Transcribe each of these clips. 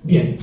Bien.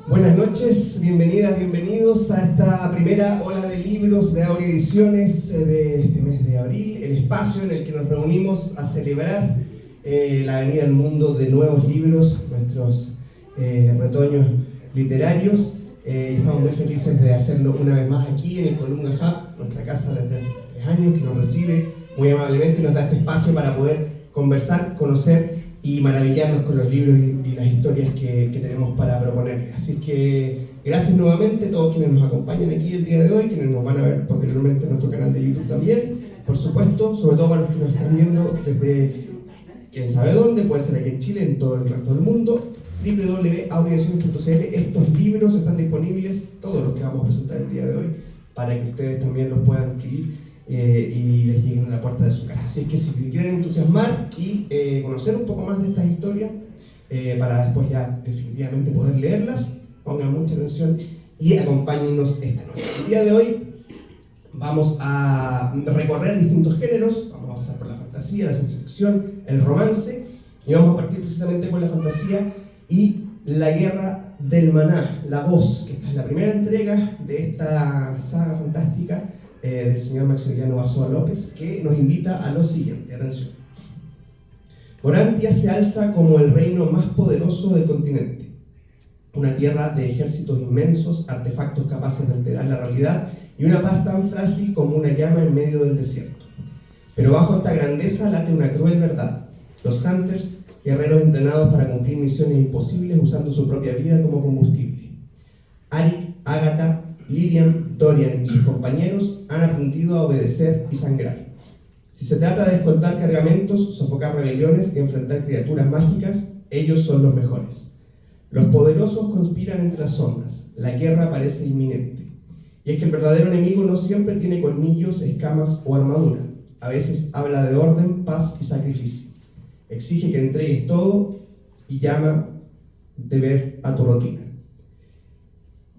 Buenas noches, bienvenidas, bienvenidos a esta primera ola de libros de Aurea Ediciones de este mes de abril, el espacio en el que nos reunimos a celebrar la venida al mundo de nuevos libros, nuestros retoños literarios. Estamos muy felices de hacerlo una vez más aquí en el Columna Hub, nuestra casa desde hace 3 años, que nos recibe muy amablemente y nos da este espacio para poder conversar, conocer y maravillarnos con los libros y las historias que tenemos para proponerles. Así que gracias nuevamente a todos quienes nos acompañan aquí el día de hoy, quienes nos van a ver posteriormente en nuestro canal de YouTube también, por supuesto, sobre todo para los que nos están viendo desde quién sabe dónde, puede ser aquí en Chile, en todo el resto del mundo, www.aureaediciones.cl. Estos libros están disponibles, todos los que vamos a presentar el día de hoy, para que ustedes también los puedan adquirir y les lleguen a la puerta de su casa. Así que si quieren entusiasmar y conocer un poco más de estas historias, para después ya definitivamente poder leerlas, pongan mucha atención y acompáñennos esta noche. El día de hoy vamos a recorrer distintos géneros, vamos a pasar por la fantasía, la ciencia ficción, el romance, y vamos a partir precisamente con la fantasía y la guerra del maná, la voz, que esta es la primera entrega de esta saga fantástica del señor Maximiliano Basoa López, que nos invita a lo siguiente. Atención. Orantia se alza como el reino más poderoso del continente, una tierra de ejércitos inmensos, artefactos capaces de alterar la realidad y una paz tan frágil como una llama en medio del desierto. Pero bajo esta grandeza late una cruel verdad. Los Hunters, guerreros entrenados para cumplir misiones imposibles usando su propia vida como combustible. Arik, Agatha, Lilian, Dorian y sus compañeros han aprendido a obedecer y sangrar. Si se trata de escoltar cargamentos, sofocar rebeliones y enfrentar criaturas mágicas, ellos son los mejores. Los poderosos conspiran entre las sombras, la guerra parece inminente. Y es que el verdadero enemigo no siempre tiene colmillos, escamas o armadura. A veces habla de orden, paz y sacrificio. Exige que entregues todo y llama deber a tu rutina.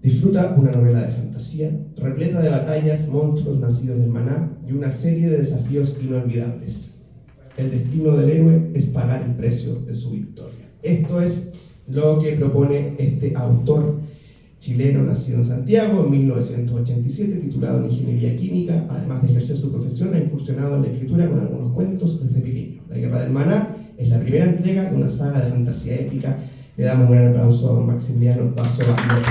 Disfruta una novela de fantasía, repleta de batallas, monstruos nacidos del maná y una serie de desafíos inolvidables. El destino del héroe es pagar el precio de su victoria. Esto es lo que propone este autor chileno nacido en Santiago en 1987, titulado en Ingeniería Química. Además de ejercer su profesión, ha incursionado en la escritura con algunos cuentos desde pequeño. La Guerra del Maná es la primera entrega de una saga de fantasía épica. Le damos un gran aplauso a don Maximiliano Basoa López.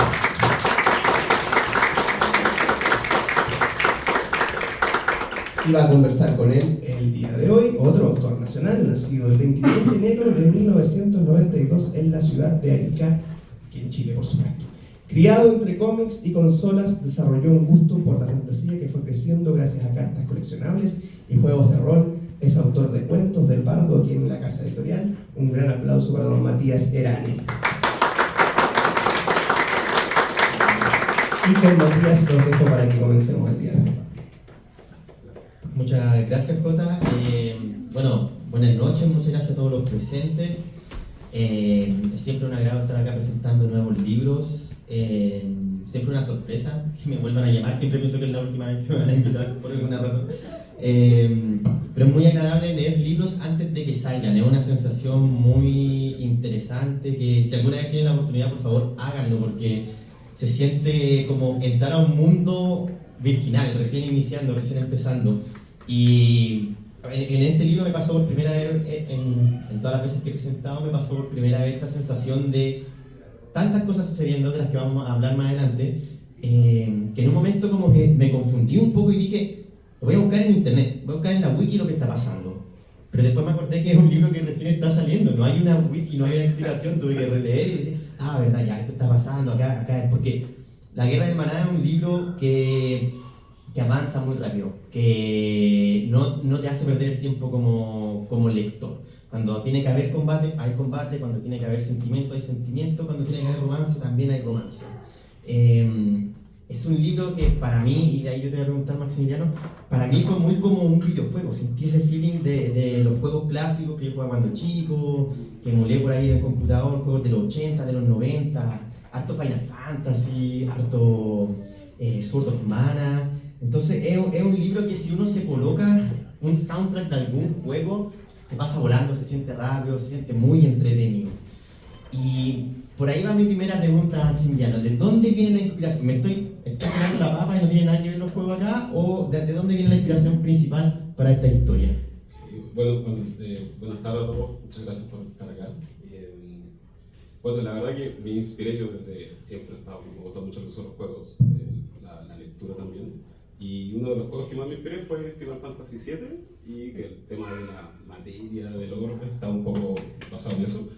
Y va a conversar con él el día de hoy otro autor nacional, nacido el 23 de enero de 1992 en la ciudad de Arica, aquí en Chile, por supuesto. Criado entre cómics y consolas, desarrolló un gusto por la fantasía que fue creciendo gracias a cartas coleccionables y juegos de rol. Es autor de Cuentos del Bardo aquí en la casa editorial. Un gran aplauso para don Matías Erani. Y con Matías los dejo para que comencemos el día de hoy. Muchas gracias, Jota. Bueno, buenas noches, muchas gracias a todos los presentes. Es siempre un agrado estar acá presentando nuevos libros. Siempre una sorpresa que me vuelvan a llamar. Siempre pienso que es la última vez que me van a invitar por alguna razón. Pero es muy agradable leer libros antes de que salgan. Es una sensación muy interesante que si alguna vez tienen la oportunidad, por favor, háganlo, porque se siente como entrar a un mundo virginal, recién iniciando, recién empezando. Y en este libro me pasó por primera vez, en todas las veces que he presentado, me pasó por primera vez esta sensación de tantas cosas sucediendo, de las que vamos a hablar más adelante, que en un momento como que me confundí un poco y dije, lo voy a buscar en internet, voy a buscar en la wiki lo que está pasando. Pero después me acordé que es un libro que recién está saliendo, no hay una wiki, no hay una explicación, tuve que releer y decir, verdad, ya, esto está pasando, acá es porque La Guerra del Maná es un libro que avanza muy rápido, que no te hace perder el tiempo como lector. Cuando tiene que haber combate, hay combate, cuando tiene que haber sentimiento, hay sentimiento, cuando tiene que haber romance, también hay romance. Es un libro que para mí, y de ahí yo te voy a preguntar, Maximiliano, para mí fue muy como un videojuego. Sentí ese feeling de los juegos clásicos que yo jugaba cuando chico, que emulé por ahí en el computador, juegos de los 80, de los 90, harto Final Fantasy, harto Sword of Mana. Entonces es un libro que si uno se coloca un soundtrack de algún juego, se pasa volando, se siente rápido, se siente muy entretenido. Y por ahí va mi primera pregunta, Maximiliano. ¿De dónde viene la inspiración? ¿Estoy tirando la papa y no tiene nada que ver los juegos acá? ¿O de dónde viene la inspiración principal para esta historia? Sí, buenas tardes a todos. Muchas gracias por estar acá. Bueno, la verdad que me inspiré, yo desde siempre me gustan mucho lo que son los juegos, la lectura también. Y uno de los juegos que más me inspiré fue Final Fantasy VII, y que el tema de la materia, del oro, está un poco basado en eso.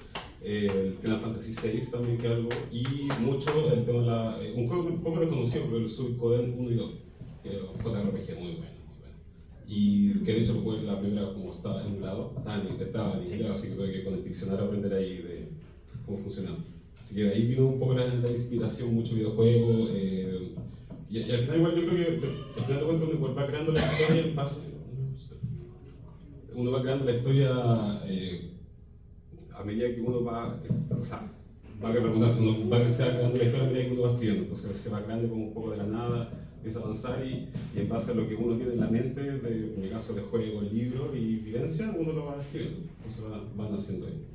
El Final Fantasy VI también, que algo, y mucho el tema de un juego un poco desconocido, pero el Suikoden 1 y 2, que es un JRPG muy bueno. Y que de hecho lo jugué la primera, como estaba emulado, estaba en inglés, así que tuve que con el diccionario aprender ahí de cómo funcionaba. Así que de ahí vino un poco la inspiración, mucho videojuego. Y al final igual yo creo que al final de cuentas uno va creando la historia en base. Uno va creando la historia a medida que uno va, o sea, va que se va creando la historia a medida que uno va escribiendo. Entonces se va creando como un poco de la nada, empieza a avanzar y en base a lo que uno tiene en la mente, en mi caso de juego, libro y vivencia, uno lo va escribiendo. Entonces van haciendo ahí.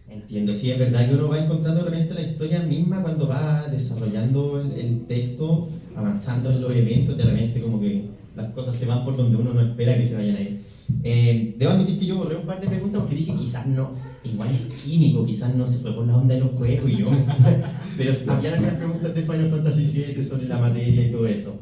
Entiendo, sí, es verdad que uno va encontrando realmente la historia misma cuando va desarrollando el texto, avanzando en los eventos, de repente como que las cosas se van por donde uno no espera que se vayan a ir. Debo admitir que yo borré un par de preguntas porque dije quizás no, igual es químico, quizás no se fue por la onda de los juegos y yo pero había algunas preguntas de Final Fantasy VII sobre la materia y todo eso.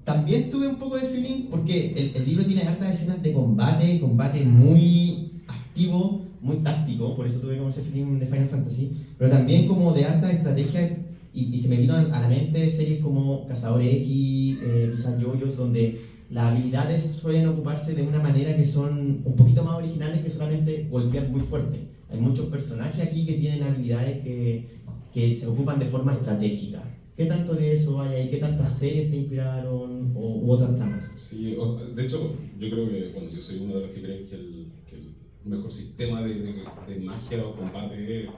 También tuve un poco de feeling porque el libro tiene hartas escenas de combate muy activo, muy táctico, por eso tuve como ese feeling de Final Fantasy, pero también como de harta estrategia y se me vino a la mente series como Cazadores X, quizás JoJo's, donde las habilidades suelen ocuparse de una manera que son un poquito más originales que solamente golpear muy fuerte. Hay muchos personajes aquí que tienen habilidades que se ocupan de forma estratégica. ¿Qué tanto de eso hay ahí? ¿Qué tantas series te inspiraron u otras tramas? Sí, o sea, de hecho, yo creo que, bueno, yo soy uno de los que creen que el mejor sistema de magia o combate de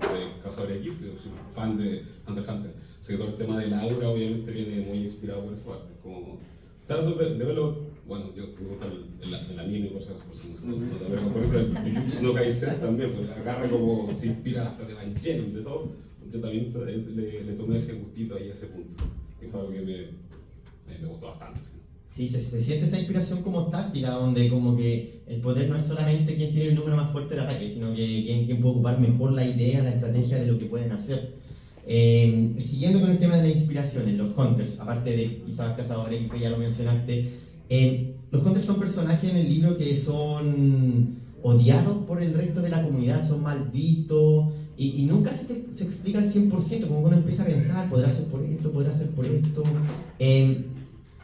Cazadores X. Yo soy fan de Hunter x Hunter. Así que todo el tema del aura obviamente viene muy inspirado por esa parte. Como, trato de verlo, bueno, yo me gusta el anime y cosas así, por si no pero por ejemplo el Jujutsu no Kaisen también, pues agarra como, se inspira hasta de Evangelion, de todo. Yo también le tomé ese gustito ahí a ese punto, que fue algo que me gustó bastante. ¿Sí? Sí, se siente esa inspiración como táctica, donde como que el poder no es solamente quien tiene el número más fuerte de ataque, sino que quien puede ocupar mejor la idea, la estrategia de lo que pueden hacer. Siguiendo con el tema de la inspiración, en los Hunters, aparte de quizás Cazadores, que ya lo mencionaste, los Hunters son personajes en el libro que son odiados por el resto de la comunidad, son mal vistos, y nunca se explica al 100%, como uno empieza a pensar, podrá ser por esto, podrá ser por esto.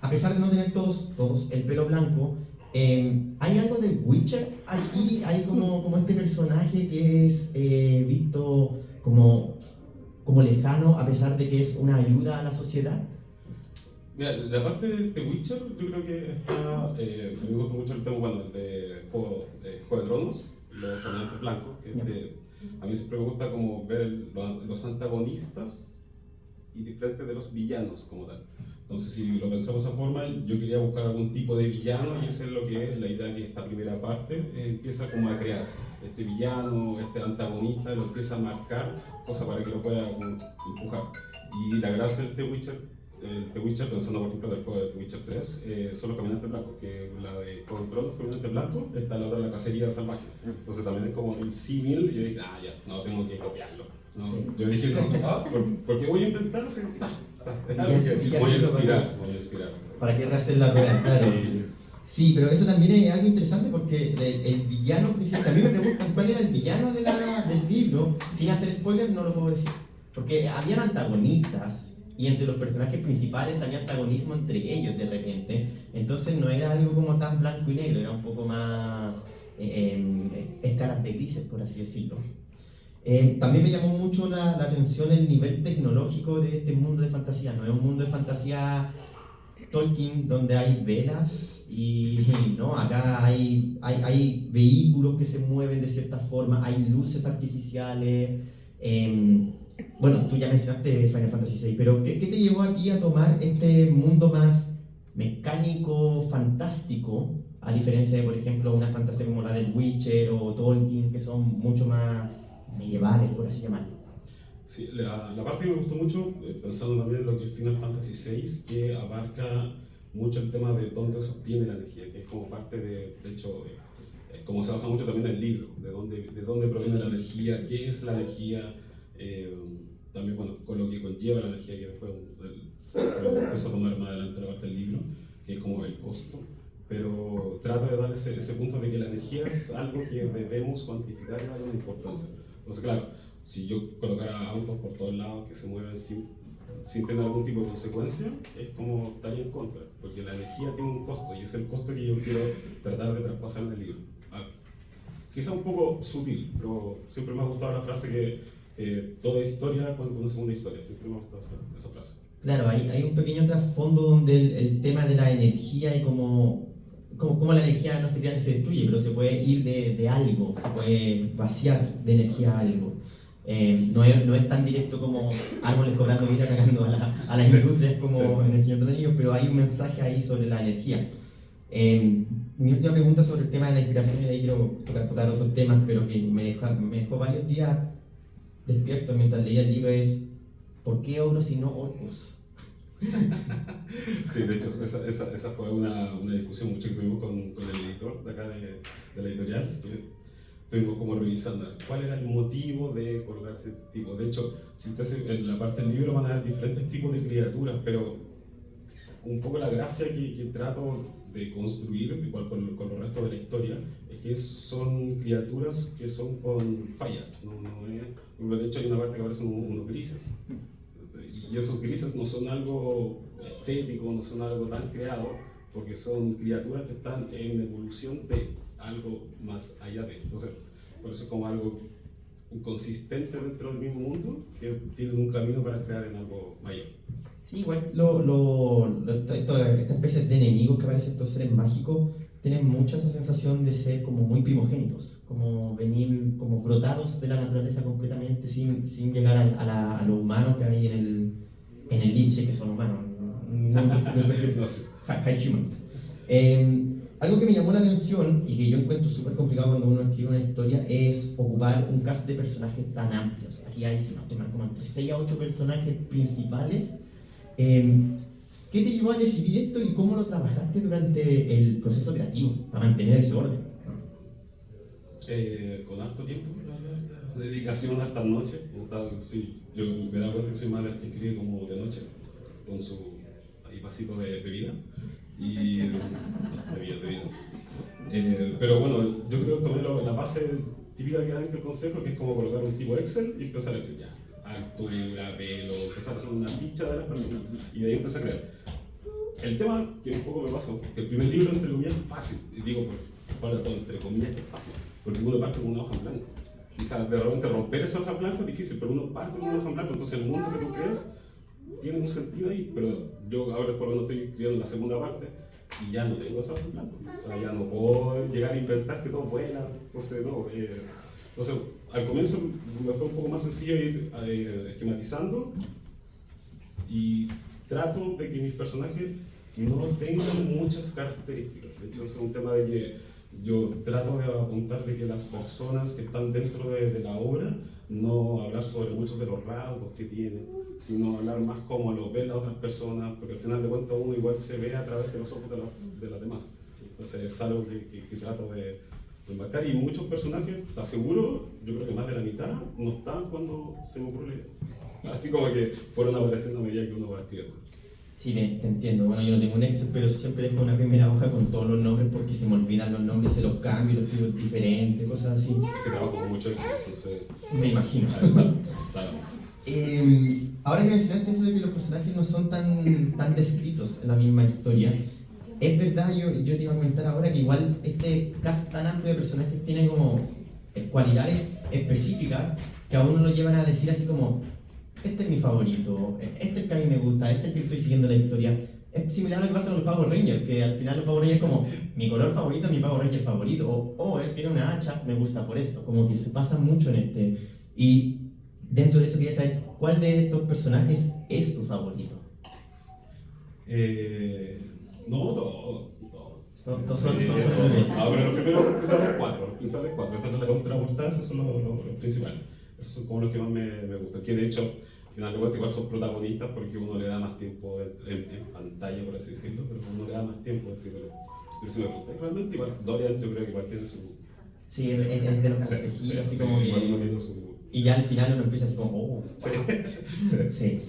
A pesar de no tener todos el pelo blanco, hay algo del Witcher aquí, hay como este personaje que es visto como lejano, a pesar de que es una ayuda a la sociedad. Mira, la parte de The Witcher, yo creo que está. A mí me gusta mucho el tema, bueno, de Juego de Tronos, los caminantes blancos, a mí siempre me gusta como ver los antagonistas y diferentes de los villanos como tal. Entonces, si lo pensamos de esa forma, yo quería buscar algún tipo de villano y esa es lo que es la idea, que esta primera parte empieza como a crear este villano, este antagonista, lo empieza a marcar, cosa para que lo pueda empujar. Y la gracia del The Witcher, pensando por ejemplo del juego de The Witcher 3, son los caminantes blancos, que la de Juego de Tronos, caminantes blancos, está la otra, la cacería salvaje. Entonces también es como el símil, y yo dije, ya, no, tengo que copiarlo. ¿No? Sí. Yo dije, no, porque voy a intentar hacer. Voy a inspirar. ¿Para qué rehacer la rueda? Claro. Sí, pero eso también es algo interesante porque el villano principal, a mí me preguntan cuál era el villano del libro, sin hacer spoiler no lo puedo decir, porque habían antagonistas y entre los personajes principales había antagonismo entre ellos de repente, entonces no era algo como tan blanco y negro, era un poco más escalas de grises, por así decirlo. También me llamó mucho la atención el nivel tecnológico de este mundo de fantasía. No es un mundo de fantasía Tolkien donde hay velas y no, acá hay vehículos que se mueven de cierta forma, hay luces artificiales. Bueno, tú ya mencionaste Final Fantasy VI, pero ¿qué te llevó a ti a tomar este mundo más mecánico, fantástico, a diferencia de, por ejemplo, una fantasía como la del Witcher o Tolkien, que son mucho más medievales, por así llamarlo. Sí, la parte que me gustó mucho, pensando también en lo que es Final Fantasy VI, que abarca mucho el tema de dónde se obtiene la energía, que es como parte de hecho, como se basa mucho también en el libro, de dónde proviene la energía, qué es la energía, también bueno, con lo que conlleva la energía, que después se lo empezó a tomar más adelante la parte del libro, que es como el costo, pero trata de dar ese punto de que la energía es algo que debemos cuantificar y darle una importancia. Entonces, claro, si yo colocara autos por todos lados que se mueven sin tener algún tipo de consecuencia, es como estaría en contra, porque la energía tiene un costo y es el costo que yo quiero tratar de traspasar en el libro. Quizá un poco sutil, pero siempre me ha gustado la frase que toda historia cuenta una segunda historia, siempre me ha gustado esa frase. Claro, hay un pequeño trasfondo donde el tema de la energía y cómo la energía no se crea ni se destruye, pero se puede ir de algo, se puede vaciar de energía algo. No es tan directo como árboles cobrando vida atacando a las industrias como en El Señor de los Anillos, pero hay un mensaje ahí sobre la energía. Mi última pregunta sobre el tema de la inspiración, y de ahí quiero tocar otros temas, pero que me dejó varios días despierto mientras leía el libro, es ¿por qué ogros y no orcos? Sí, de hecho, esa fue una discusión mucho que tuvimos con el editor de acá de la editorial, que estuvimos como revisando cuál era el motivo de colocar ese tipo. De hecho, si ustedes en la parte del libro van a ver diferentes tipos de criaturas, pero un poco la gracia que trato de construir, igual con los restos de la historia, es que son criaturas que son con fallas. De hecho, hay una parte que aparecen unos grises. Y esos grises no son algo estético, no son algo tan creado, porque son criaturas que están en evolución de algo más allá de. Entonces, por eso es como algo inconsistente dentro del mismo mundo, que tienen un camino para crear en algo mayor. Sí, igual esta especie de enemigos que aparecen, estos seres mágicos, tienen mucha esa sensación de ser como muy primogénitos, como venir como brotados de la naturaleza completamente sin llegar a lo humano que hay en el Limche, que son humanos, no sé, high humans. Algo que me llamó la atención y que yo encuentro súper complicado cuando uno escribe una historia es ocupar un cast de personajes tan amplios. Aquí hay, si no estoy mal, como entre 6 a 8 personajes principales. ¿Qué te llevó a decidir esto y cómo lo trabajaste durante el proceso creativo para mantener ese orden? Con harto tiempo, dedicación hasta noche. Sí, yo me he dado cuenta que soy más del que escribe como de noche, con su vasito de bebida. Y bebida. Pero bueno, yo creo que tomé la base típica que da en el consejo, que es como colocar un tipo Excel y empezar a decir ya, altura, pelo, empezar a hacer una ficha de las personas y de ahí empezar a crear. El tema que un poco me pasó, que el primer libro entre comillas es fácil, y digo por fuera de todo, entre comillas es fácil, porque uno parte con una hoja en blanco. Quizás de repente romper esa hoja en blanco es difícil, pero uno parte con una hoja en blanco, entonces el mundo que tú crees tiene un sentido ahí, pero yo ahora por lo menos estoy escribiendo la segunda parte y ya no tengo esa hoja en blanco, o sea, ya no puedo llegar a inventar que todo vuela, entonces no. Entonces, al comienzo me fue un poco más sencillo ir esquematizando y trato de que mis personajes no tengan muchas características. De hecho, es un tema de que yo trato de apuntar de que las personas que están dentro de la obra no hablar sobre muchos de los rasgos que tienen, sino hablar más como lo ven las otras personas, porque al final de cuentas uno igual se ve a través de los ojos de las demás. Entonces es algo que trato de embarcar, y muchos personajes, te aseguro, yo creo que más de la mitad no están cuando se me ocurre, así como que fueron apareciendo a medida que uno va escribiendo. Sí, te entiendo. Bueno, yo no tengo un Excel, pero siempre dejo una primera hoja con todos los nombres porque se me olvidan los nombres, se los cambio, los escribo diferentes, cosas así. Es que trabajo con mucho Excel, entonces... Me imagino. Ahora que mencionaste eso de que los personajes no son tan descritos en la misma historia, es verdad, yo te iba a comentar ahora que igual este cast tan amplio de personajes tiene como cualidades específicas que a uno lo llevan a decir así como: este es mi favorito, este es el que a mí me gusta, este es el que estoy siguiendo la historia. Es similar a lo que pasa con los Power Rangers, que al final los Power Rangers es como mi color favorito, mi Power Ranger favorito, o él tiene una hacha, me gusta por esto, como que se pasa mucho en este. Y dentro de eso quería saber, ¿cuál de estos personajes es tu favorito? No, todo. Todos Sí, son muy bien. pero los primeros los principales cuatro, esa es la contraportada, esos son los principales. Esos son como los que más me gustan, que de hecho, al final de cuentas igual son protagonistas porque uno le da más tiempo en pantalla, por así decirlo, pero uno le da más tiempo al título. Pero si me gusta, realmente igual, Dorian yo creo que igual tiene su... Sí, es de los complejitos, así como igual uno que... tiene su... Y ya al final uno empieza así como, oh. Sí. Sí.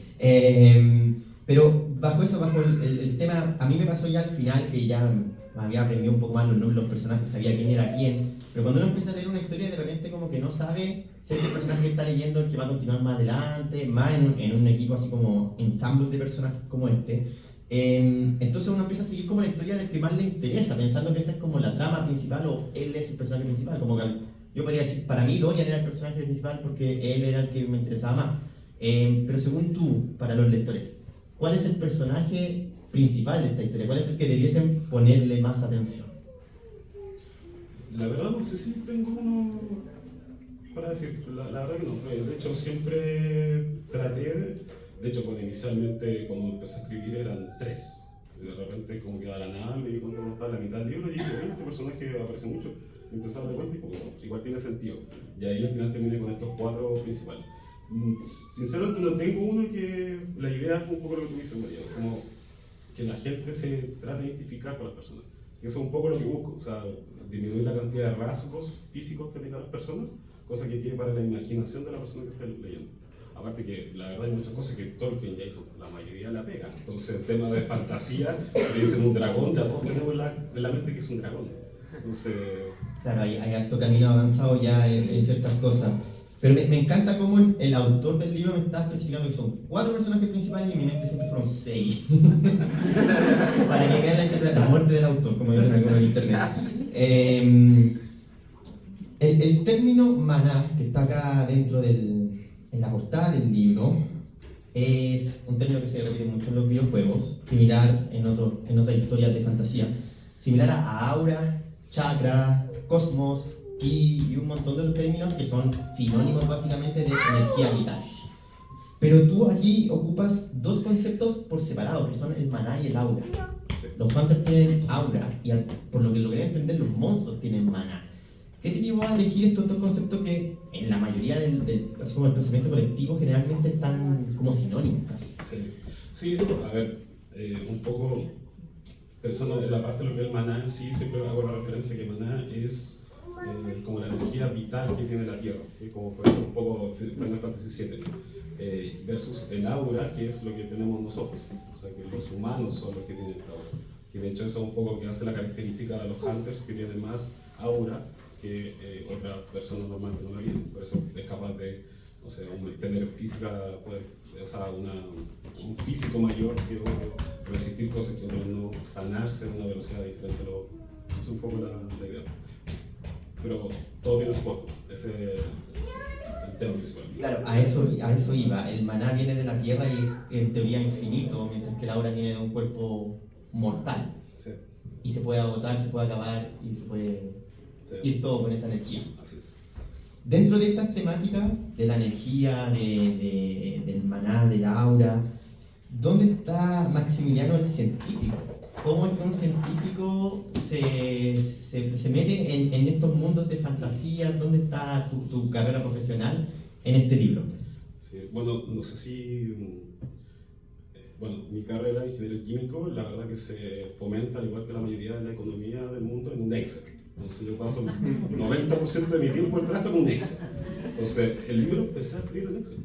Pero bajo eso, bajo el tema, a mí me pasó ya al final que ya había aprendido un poco más los nombres de los personajes, sabía quién era quién, pero cuando uno empieza a leer una historia de repente como que no sabe si es el personaje que está leyendo el que va a continuar más adelante, más en un equipo así como ensamble de personajes como este. Entonces uno empieza a seguir como la historia del que más le interesa, pensando que esa es como la trama principal o él es el personaje principal, como que yo podría decir, para mí Dorian era el personaje principal porque él era el que me interesaba más. Pero según tú, para los lectores, ¿cuál es el personaje principal de esta historia? ¿Cuál es el que debiesen ponerle más atención? La verdad no sé si tengo uno para decir, la verdad que no. De hecho siempre traté, de hecho bueno, inicialmente cuando empecé a escribir eran 3. Y de repente como que a la nada me di cuenta que no estaba en la mitad del libro y dije, bueno, este personaje aparece mucho. Y empecé a darle cuenta y como eso, igual tiene sentido. Y ahí al final terminé con estos 4 principales. Sinceramente no tengo uno que la idea es un poco lo que tú dices, María, como que la gente se trate de identificar con las personas. Y eso es un poco lo que busco, o sea, disminuir la cantidad de rasgos físicos que tengan las personas, cosa que quede para la imaginación de la persona que esté leyendo. Aparte que la verdad hay muchas cosas que Tolkien ya hizo, la mayoría la pega. Entonces el tema de fantasía, que dicen un dragón, ya todos tenemos en la mente que es un dragón. Entonces... Claro, hay harto camino avanzado ya en ciertas cosas. Pero me encanta cómo el autor del libro me está especificando que son 4 personajes principales y en mi mente siempre fueron 6. Para que vean la muerte del autor, como dicen algunos en internet. El término maná, que está acá dentro en la portada del libro, es un término que se repite mucho en los videojuegos, similar en otras historias de fantasía, similar a aura, chakra, cosmos, y un montón de términos que son sinónimos básicamente de energía vital. Pero tú aquí ocupas 2 conceptos por separado, que son el maná y el aura. Los hunters tienen aura, y por lo que logré entender, los monstruos tienen maná. ¿Qué te llevó a elegir estos 2 conceptos que en la mayoría así como el pensamiento colectivo generalmente están como sinónimos casi? Sí, a ver, un poco pensando en la parte de lo que es el maná en sí, siempre hago la referencia que maná es como la energía vital que tiene la Tierra, que como por eso un poco Final Fantasy VII, versus el aura, que es lo que tenemos nosotros, o sea que los humanos son los que tienen esta aura, y de hecho eso es un poco que hace la característica de los hunters, que tienen más aura que otras personas normales que no la tienen, por eso es capaz de, no sé, tener física, o sea, un físico mayor que otro, resistir cosas que otros no, sanarse a una velocidad diferente, es un poco la idea. Pero todo tiene su costo, ese es el tema principal. Claro, a eso iba. El maná viene de la tierra y en teoría infinito, mientras que el aura viene de un cuerpo mortal. Sí. Y se puede agotar, se puede acabar y se puede ir todo con esa energía. Así es. Dentro de estas temáticas de la energía, del maná, del aura, ¿dónde está Maximiliano el científico? ¿Cómo es que un científico se mete en estos mundos de fantasía? ¿Dónde está tu carrera profesional en este libro? Sí, bueno, no sé si... Bueno, mi carrera de ingeniero químico, la verdad que se fomenta, al igual que la mayoría de la economía del mundo, en un Excel. Entonces yo paso el 90% de mi tiempo en trabajo en un Excel. Entonces, el libro empecé a escribir en Excel.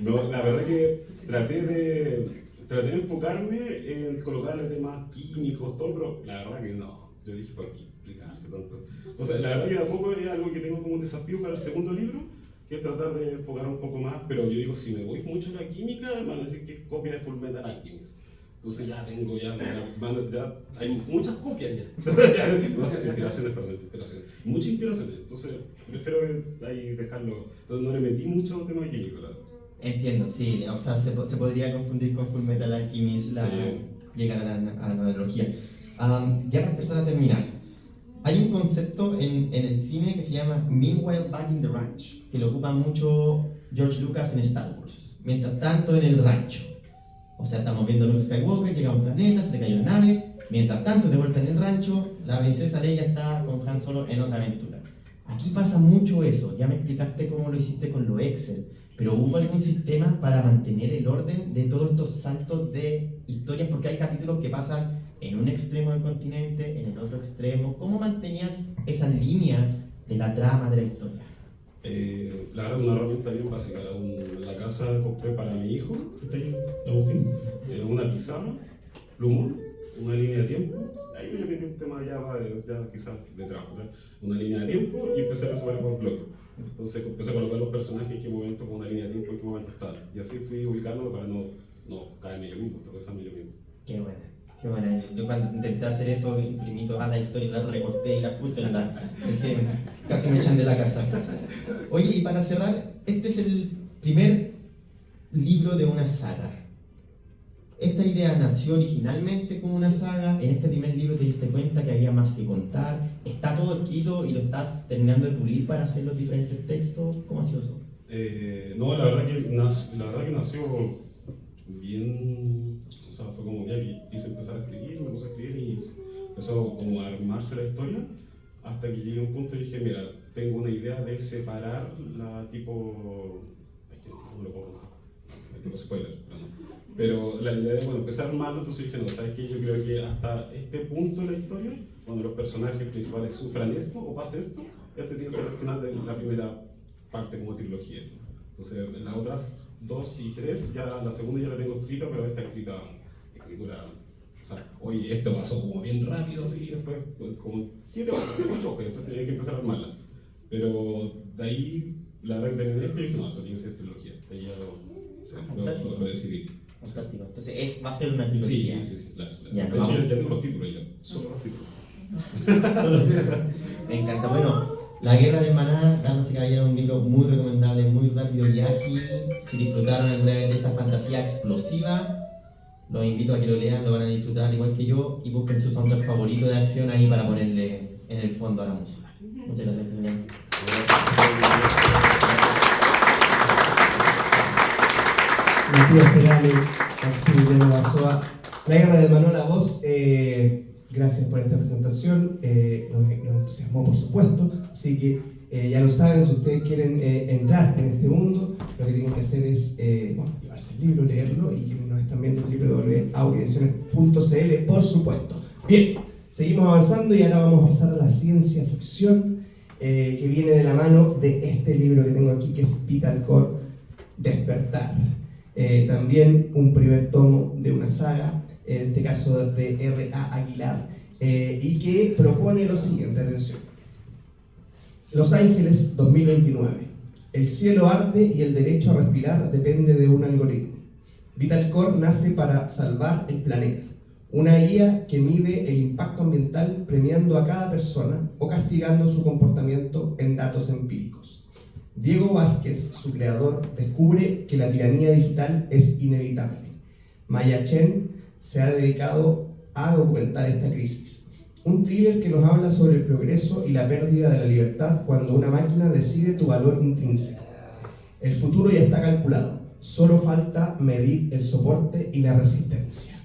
No, la verdad que traté de enfocarme en colocarle temas químicos, todo, pero la verdad que no. Yo dije, ¿por qué explicarse tanto? O sea, la verdad que tampoco es algo que tengo como un desafío para el segundo libro, que es tratar de enfocar un poco más, pero yo digo, si me voy mucho a la química, me van a decir que es copia de Fullmetal Alchemist. Entonces ya tengo, ya hay muchas copias ya. No sé, inspiraciones. Muchas inspiraciones. Entonces prefiero ahí dejarlo. Entonces no le metí mucho al tema químico, la verdad. Entiendo, sí. O sea, se podría confundir con Fullmetal Alchemist, llegar a la analogía. Ya para empezar a terminar, hay un concepto en el cine que se llama Meanwhile Back in the Ranch, que lo ocupa mucho George Lucas en Star Wars. Mientras tanto en el rancho. O sea, estamos viendo a Luke Skywalker, llega a un planeta, se le cayó una nave. Mientras tanto, de vuelta en el rancho, la princesa Leia está con Han Solo en otra aventura. Aquí pasa mucho eso. Ya me explicaste cómo lo hiciste con los Excel. Pero ¿hubo algún sistema para mantener el orden de todos estos saltos de historias? Porque hay capítulos que pasan en un extremo del continente, en el otro extremo. ¿Cómo mantenías esa línea de la trama de la historia? La verdad, una herramienta bien básica. En la casa compré para mi hijo, Agustín, una pizarra, plumón, una línea de tiempo. Ahí yo le metí un tema ya quizás de trabajo, ¿verdad? Una línea de tiempo y empecé a resolver por bloques. Entonces empecé a colocar los personajes en qué momento, con una línea de tiempo, en qué momento estaban. Y así fui ubicándolo para no caerme yo mismo, tropezarme yo mismo. Qué buena. Qué buena. Yo cuando intenté hacer eso, imprimí toda la historia, la recorté y la puse en la... Dije, casi me echan de la casa. Oye, y para cerrar, este es el primer libro de una saga. Esta idea nació originalmente como una saga. En este primer libro te diste cuenta que había más que contar. ¿Está todo escrito y lo estás terminando de pulir para hacer los diferentes textos? ¿Cómo ha sido eso? No, la verdad que nació bien. O sea, fue como un día que quise empezar a escribir, me puse a escribir y empezó como a armarse la historia. Hasta que llegué a un punto y dije, mira, tengo una idea de separar la tipo. Es que no lo puedo contar. Tipo spoiler, pero la idea de, bueno, empezar a armarlo, entonces dije, no, ¿sabes qué? Yo creo que hasta este punto de la historia, cuando los personajes principales sufran esto o pase esto, este tiene que ser el final de la primera parte como trilogía. Entonces, en las otras 2 y 3, ya la segunda ya la tengo escrita, pero esta escritura, o sea, oye, esto pasó como bien rápido, así, después, como 7 horas, 8 horas, entonces tenía que empezar a armarla. Pero de ahí, la verdad que terminé esto y dije, no, esto tiene que ser trilogía. Ahí ya lo decidí. Fantástico. Entonces va a ser una trilogía. Sí. Ya, de hecho, ya tengo los títulos ya. Solo los títulos. Me encanta. Bueno, La Guerra del Maná, damas y caballeros, un libro muy recomendable, muy rápido y ágil. Si disfrutaron alguna vez de esa fantasía explosiva, los invito a que lo lean, lo van a disfrutar al igual que yo y busquen su soundtrack favorito de acción ahí para ponerle en el fondo a la música. Muchas gracias, señor. Matías Serale, Maximiliano Basoa, La Guerra del Maná, la voz. Gracias por esta presentación, nos entusiasmó por supuesto, así que ya lo saben, si ustedes quieren entrar en este mundo, lo que tienen que hacer es llevarse el libro, leerlo y quienes nos están viendo www.audioediciones.cl, por supuesto. Bien, seguimos avanzando y ahora vamos a pasar a la ciencia ficción que viene de la mano de este libro que tengo aquí, que es Vital Core, Despertar. También un primer tomo de una saga, en este caso de R.A. Aguilar, y que propone lo siguiente, atención. Los Ángeles 2029. El cielo arde y el derecho a respirar depende de un algoritmo. Vital Core nace para salvar el planeta. Una guía que mide el impacto ambiental premiando a cada persona o castigando su comportamiento en datos empíricos. Diego Vázquez, su creador, descubre que la tiranía digital es inevitable. Maya Chen se ha dedicado a documentar esta crisis. Un thriller que nos habla sobre el progreso y la pérdida de la libertad cuando una máquina decide tu valor intrínseco. El futuro ya está calculado, solo falta medir el soporte y la resistencia.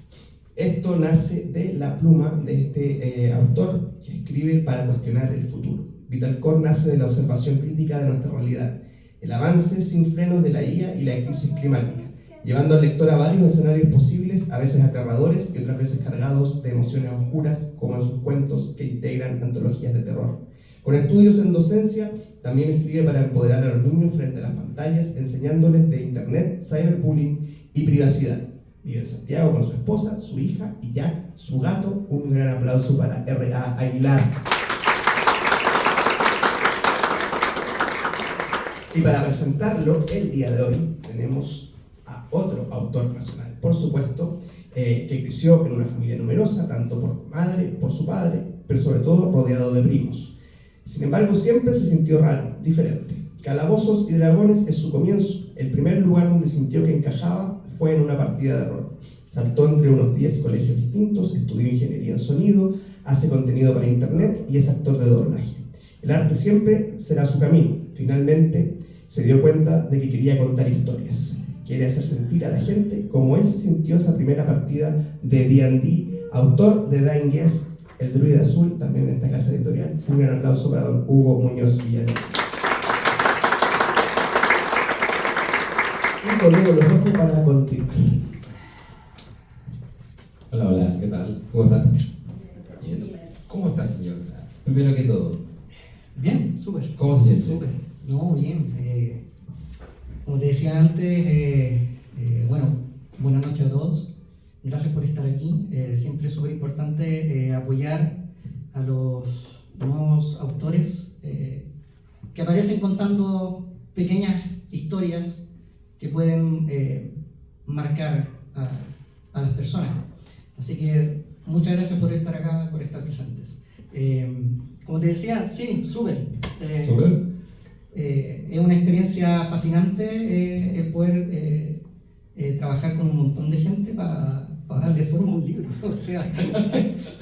Esto nace de la pluma de este autor que escribe para cuestionar el futuro. Vital Core nace de la observación crítica de nuestra realidad, el avance sin frenos de la IA y la crisis climática, llevando al lector a varios escenarios posibles, a veces aterradores y otras veces cargados de emociones oscuras, como en sus cuentos que integran antologías de terror. Con estudios en docencia, también escribe para empoderar a los niños frente a las pantallas, enseñándoles de internet, cyberbullying y privacidad. Vive en Santiago con su esposa, su hija y Jack, su gato. Un gran aplauso para R.A. Aguilar. Y para presentarlo el día de hoy tenemos a otro autor nacional, por supuesto, que creció en una familia numerosa, tanto por madre, por su padre, pero sobre todo rodeado de primos. Sin embargo, siempre se sintió raro, diferente. Calabozos y Dragones es su comienzo. El primer lugar donde sintió que encajaba fue en una partida de rol. Saltó entre unos 10 colegios distintos, estudió ingeniería en sonido, hace contenido para internet y es actor de doblaje. El arte siempre será su camino. Finalmente se dio cuenta de que quería contar historias. quiere hacer sentir a la gente como él se sintió esa primera partida de D&D, autor de Dying Guest, El Druida Azul, también en esta casa editorial. Un gran aplauso para don Hugo Muñoz Villanueva. Y con Hugo los dejo para continuar. Hola, hola, ¿qué tal? ¿Cómo están? Bien. ¿Cómo está, señor? Primero que todo. Bien, súper. ¿Cómo se siente? Súper. No, bien. Como te decía antes, bueno, buenas noches a todos. Gracias por estar aquí. Siempre es súper importante apoyar a los nuevos autores que aparecen contando pequeñas historias que pueden marcar a las personas. Así que muchas gracias por estar acá, por estar presentes. Como te decía, sí, súper. ¿Súper? Es una experiencia fascinante el poder trabajar con un montón de gente para darle forma a un libro. O sea,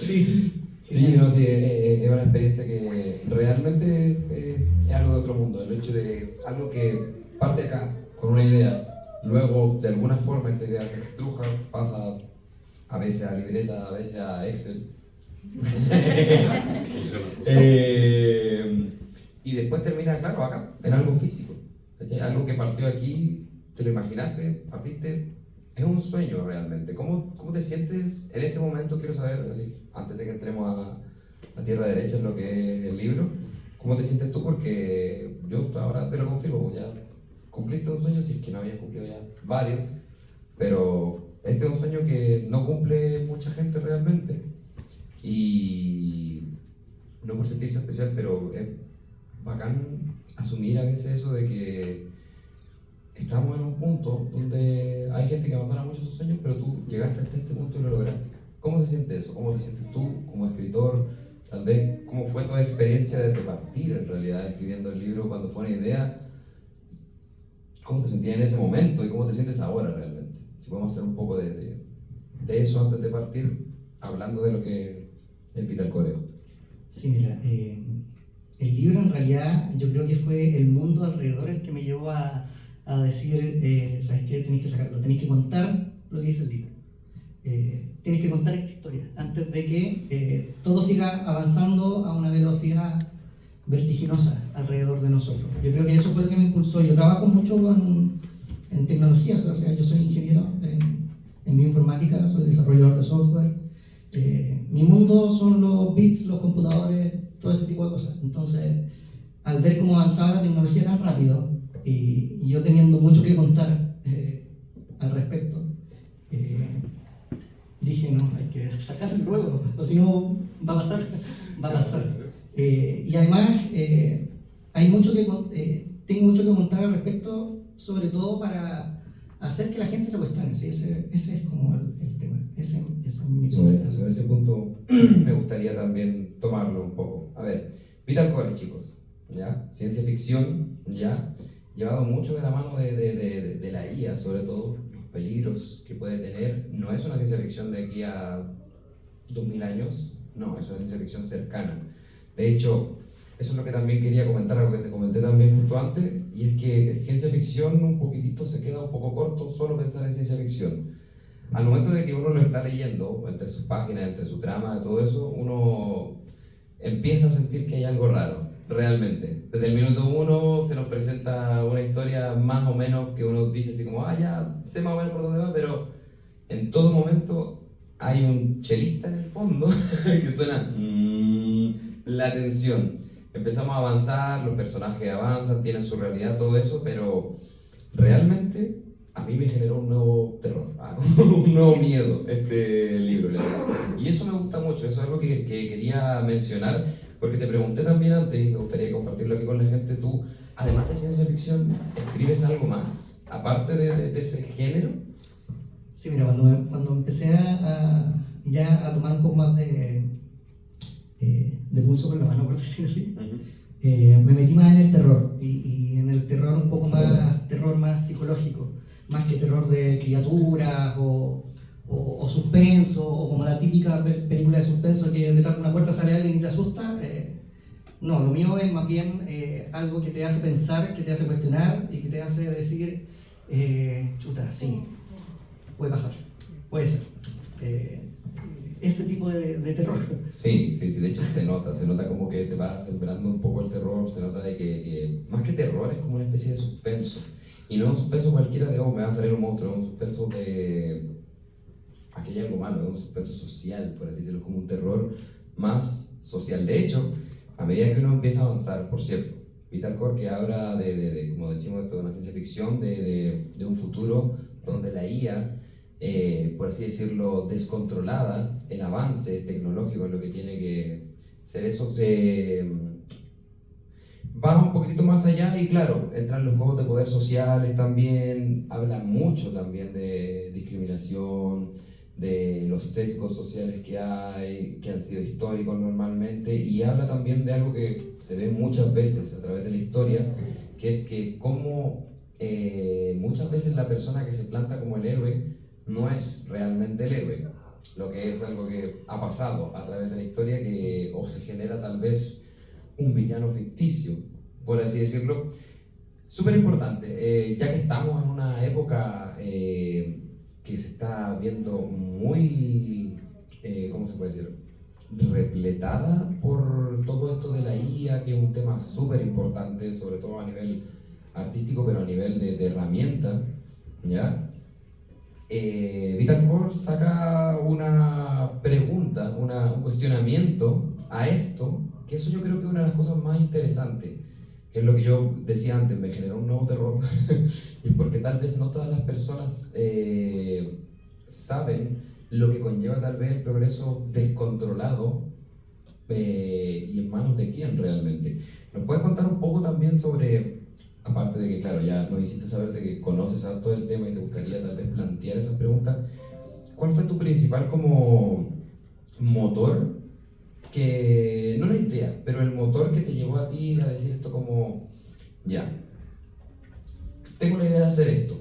sí. Sí, no, sí, es una experiencia que realmente es algo de otro mundo. El hecho de algo que parte acá con una idea, luego de alguna forma esa idea se estruja, pasa a veces a libreta, a veces a Excel. Y después termina, claro, acá, en algo físico. Algo que partió aquí, te lo imaginaste, partiste. Es un sueño realmente. ¿Cómo te sientes en este momento? Quiero saber, así, antes de que entremos a tierra derecha en lo que es el libro, ¿cómo te sientes tú? Porque yo ahora te lo confirmo, ya cumpliste un sueño, si es que no habías cumplido ya varios, pero este es un sueño que no cumple mucha gente realmente. Y no por sentirse especial, pero es bacán asumir a veces eso de que estamos en un punto donde hay gente que abandona muchos sus sueños, pero tú llegaste hasta este punto y lo lograste. ¿Cómo se siente eso? ¿Cómo te sientes tú como escritor? Tal vez, ¿cómo fue tu experiencia desde partir en realidad escribiendo el libro cuando fue una idea? ¿Cómo te sentías en ese momento y cómo te sientes ahora realmente? Si podemos hacer un poco de eso antes de partir, hablando de lo que es Pitalcoreo. Sí, mira, el libro en realidad yo creo que fue el mundo alrededor el que me llevó a decir, ¿sabes qué? Tenéis que sacarlo, tenéis que contar lo que dice el libro. Tienes que contar esta historia antes de que todo siga avanzando a una velocidad vertiginosa alrededor de nosotros. Yo creo que eso fue lo que me impulsó. Yo trabajo mucho en tecnología, o sea, yo soy ingeniero en bioinformática, soy desarrollador de software. Mi mundo son los bits, los computadores, todo ese tipo de cosas. Entonces, al ver cómo avanzaba la tecnología tan rápido y yo teniendo mucho que contar al respecto, dije, no, hay que sacarlo luego, o si no, va a pasar. Y además, tengo mucho que contar al respecto, sobre todo para hacer que la gente se cuestione, ¿sí? Ese es como el tema, ese es mi Sobre ese punto me gustaría también tomarlo un poco. A ver, Pitalcoreo, chicos, ¿ya? Ciencia ficción, ¿ya? Llevado mucho de la mano de la IA, sobre todo, los peligros que puede tener. No es una ciencia ficción de aquí a 2000 años, no, es una ciencia ficción cercana. De hecho, eso es lo que también quería comentar, algo que te comenté también justo antes, y es que ciencia ficción un poquitito se queda un poco corto solo pensar en ciencia ficción. Al momento de que uno lo está leyendo, entre sus páginas, entre su trama, todo eso, uno empieza a sentir que hay algo raro, realmente. Desde el minuto uno se nos presenta una historia más o menos que uno dice así como, ya sé más o menos por dónde va, pero en todo momento hay un chelista en el fondo que suena la tensión. Empezamos a avanzar, los personajes avanzan, tienen su realidad, todo eso, pero realmente a mí me generó un nuevo terror, un nuevo miedo este libro, la verdad. Y eso me gusta mucho, eso es algo que quería mencionar, porque te pregunté también antes, y me gustaría compartirlo aquí con la gente, tú, además de ciencia ficción, ¿escribes algo más, aparte de ese género? Sí, mira, cuando empecé ya a tomar un poco más de pulso con la mano, por decirlo así, me metí más en el terror, y en el terror un poco más, terror más psicológico, más que terror de criaturas o suspenso, o como la típica película de suspenso que detrás de una puerta sale alguien y te asusta. No, lo mío es más bien algo que te hace pensar, que te hace cuestionar y que te hace decir Chuta, sí, puede pasar, puede ser. Ese tipo de terror. Sí, de hecho se nota como que te va sembrando un poco el terror, se nota de que más que terror es como una especie de suspenso. Y no es un suspenso cualquiera de, oh, me va a salir un monstruo, es un suspenso de... Aquí hay algo malo, es un suspenso social, por así decirlo, como un terror más social. De hecho, a medida que uno empieza a avanzar, por cierto, Vital Core que habla de como decimos, de una ciencia ficción, de un futuro donde la IA, por así decirlo, descontrolada, el avance tecnológico es lo que tiene que ser eso, se va un poquitito más allá y claro, entran los juegos de poder sociales también, habla mucho también de discriminación, de los sesgos sociales que hay, que han sido históricos normalmente, y habla también de algo que se ve muchas veces a través de la historia, que es que como muchas veces la persona que se planta como el héroe no es realmente el héroe, lo que es algo que ha pasado a través de la historia, que o se genera tal vez un villano ficticio, por así decirlo. Súper importante, ya que estamos en una época que se está viendo muy, ¿cómo se puede decir?, repletada por todo esto de la IA, que es un tema súper importante, sobre todo a nivel artístico, pero a nivel de herramienta, ¿ya? Vital Core saca una pregunta, un cuestionamiento a esto, que eso yo creo que es una de las cosas más interesantes, que es lo que yo decía antes, me generó un nuevo terror, y es porque tal vez no todas las personas saben lo que conlleva tal vez el progreso descontrolado y en manos de quién realmente. ¿Nos puedes contar un poco también sobre, aparte de que claro, ya nos hiciste saber de que conoces harto del tema y te gustaría tal vez plantear esas preguntas, ¿cuál fue tu principal como motor? Que no la idea, pero el motor que te llevó a ti a decir esto como, ya, tengo la idea de hacer esto,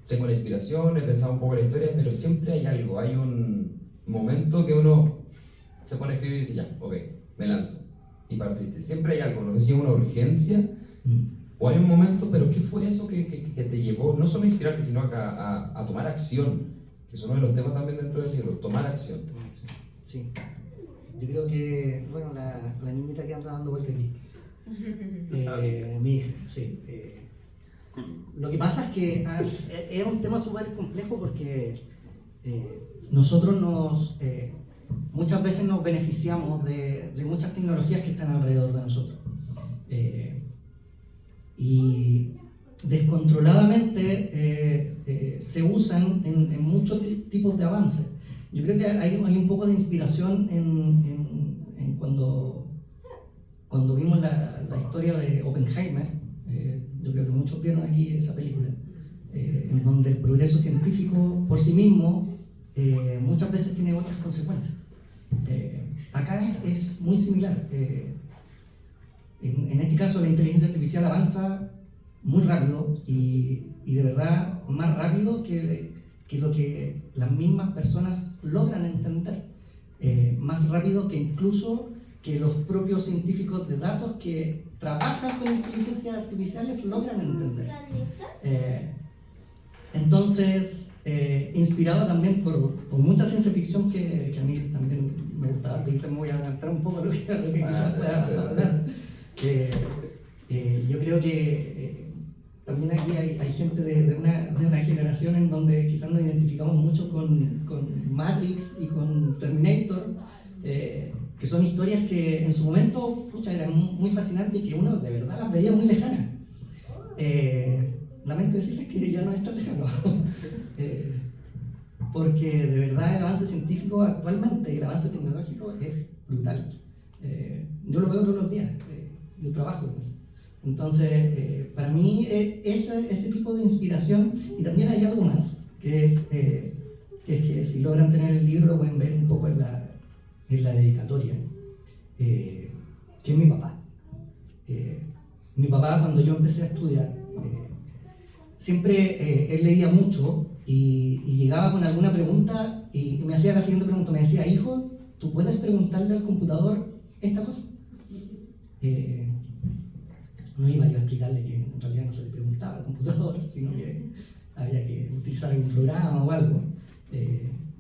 tengo la inspiración, he pensado un poco en la historia, pero siempre hay algo, hay un momento que uno se pone a escribir y dice, ya, ok, me lanzo, y partiste. Siempre hay algo, no sé si es una urgencia, o hay un momento, pero ¿qué fue eso que te llevó, no solo a inspirarte, sino a tomar acción? Que es uno de los temas también dentro del libro, tomar acción. Sí. Yo creo que, bueno, la niñita que anda dando vueltas aquí, mi hija, sí. Lo que pasa es que es un tema súper complejo porque nosotros muchas veces nos beneficiamos de muchas tecnologías que están alrededor de nosotros. Y descontroladamente se usan en muchos tipos de avances. Yo creo que hay un poco de inspiración en cuando vimos la historia de Oppenheimer. Yo creo que muchos vieron aquí esa película, en donde el progreso científico por sí mismo muchas veces tiene otras consecuencias. Acá es muy similar. En este caso la inteligencia artificial avanza muy rápido y de verdad más rápido que lo que las mismas personas logran entender, más rápido que incluso que los propios científicos de datos que trabajan con inteligencias artificiales logran entender. Entonces, inspirado también por mucha ciencia ficción que a mí también me gustaba, te me voy a adelantar un poco lo que quizás pueda hablar. Yo creo que también aquí hay gente de una generación en donde quizás nos identificamos mucho con Matrix y con Terminator, que son historias que en su momento eran muy fascinantes y que uno de verdad las veía muy lejanas. Lamento decirles que ya no es tan lejano, porque de verdad el avance científico actualmente y el avance tecnológico es brutal. Yo lo veo todos los días, yo trabajo con eso. Entonces, para mí ese tipo de inspiración, y también hay algo más, que es que si logran tener el libro lo pueden ver un poco en la dedicatoria, que es mi papá. Mi papá, cuando yo empecé a estudiar, siempre él leía mucho y llegaba con alguna pregunta y me hacía la siguiente pregunta, me decía, hijo, ¿tú puedes preguntarle al computador esta cosa? No iba yo a explicarle que en realidad no se le preguntaba al computador, sino que había que utilizar algún programa o algo.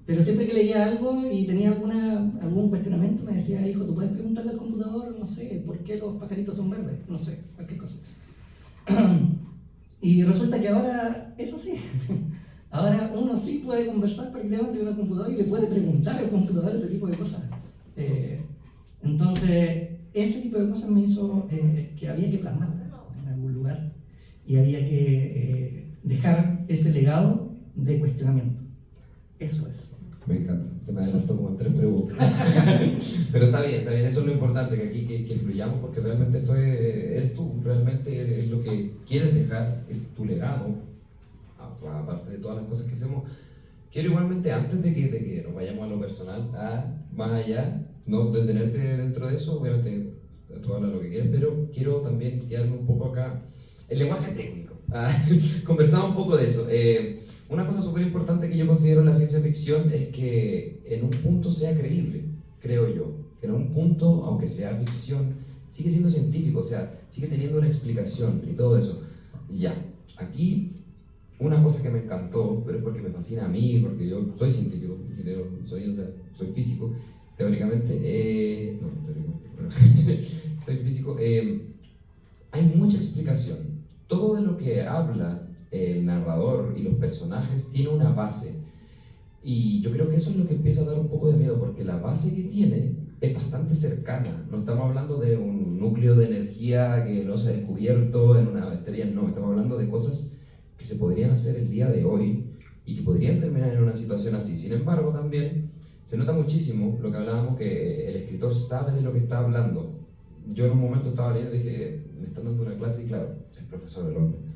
Pero siempre que leía algo y tenía algún cuestionamiento, me decía, hijo, tú puedes preguntarle al computador, no sé, ¿por qué los pajaritos son verdes? No sé, cualquier cosa. Y resulta que ahora es así. Ahora uno sí puede conversar prácticamente con el computador y le puede preguntar al computador ese tipo de cosas. Entonces, ese tipo de cosas me hizo que había que plasmarlo en algún lugar y había que dejar ese legado de cuestionamiento. Eso es. Me encanta, se me adelantó como en 3 preguntas. Pero está bien, eso es lo importante, que aquí que fluyamos, porque realmente esto eres tú, realmente es lo que quieres dejar, es tu legado, aparte de todas las cosas que hacemos. Quiero igualmente, antes de que nos vayamos a lo personal, más allá, no detenerte dentro de eso, obviamente tú hablas lo que quieras, pero quiero también quedarme un poco acá, el lenguaje técnico, conversamos un poco de eso. Una cosa súper importante que yo considero en la ciencia ficción es que en un punto sea creíble, creo yo. Que en un punto, aunque sea ficción, sigue siendo científico, o sea, sigue teniendo una explicación y todo eso. Ya, aquí una cosa que me encantó, pero es porque me fascina a mí, porque yo soy científico, ingeniero, soy físico, teóricamente, soy físico, hay mucha explicación. Todo de lo que habla el narrador y los personajes tiene una base, y yo creo que eso es lo que empieza a dar un poco de miedo, porque la base que tiene es bastante cercana. No estamos hablando de un núcleo de energía que no se ha descubierto en una estrella, no, estamos hablando de cosas que se podrían hacer el día de hoy y que podrían terminar en una situación así. Sin embargo, también se nota muchísimo lo que hablábamos, que el escritor sabe de lo que está hablando. Yo en un momento estaba leyendo y dije, me están dando una clase, y claro, es profesor el hombre.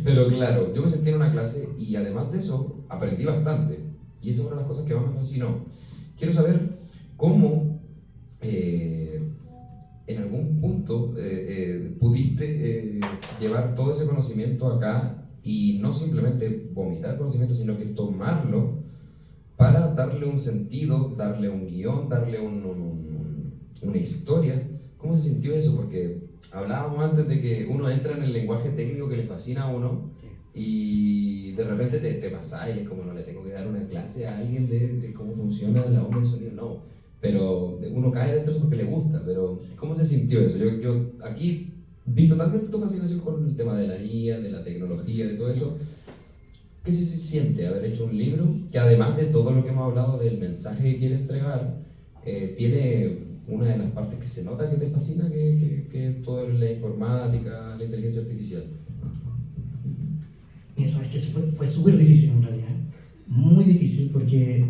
Pero claro, yo me sentí en una clase y además de eso aprendí bastante, y esa es una de las cosas que más me fascinó. Quiero saber cómo en algún punto pudiste llevar todo ese conocimiento acá y no simplemente vomitar conocimiento, sino que tomarlo para darle un sentido, darle un guión, darle una historia. ¿Cómo se sintió eso? Porque hablábamos antes de que uno entra en el lenguaje técnico que le fascina a uno, y de repente te pasa y es como, no le tengo que dar una clase a alguien de cómo funciona la onda de sonido, no. Pero uno cae dentro de eso porque le gusta. Pero ¿cómo se sintió eso? Yo aquí vi totalmente tu fascinación con el tema de la IA, de la tecnología, de todo eso. ¿Qué se siente haber hecho un libro que, además de todo lo que hemos hablado del mensaje que quiere entregar, tiene una de las partes que se nota que te fascina, que es toda la informática, la inteligencia artificial? Mira, sabes que eso fue súper difícil en realidad, muy difícil, porque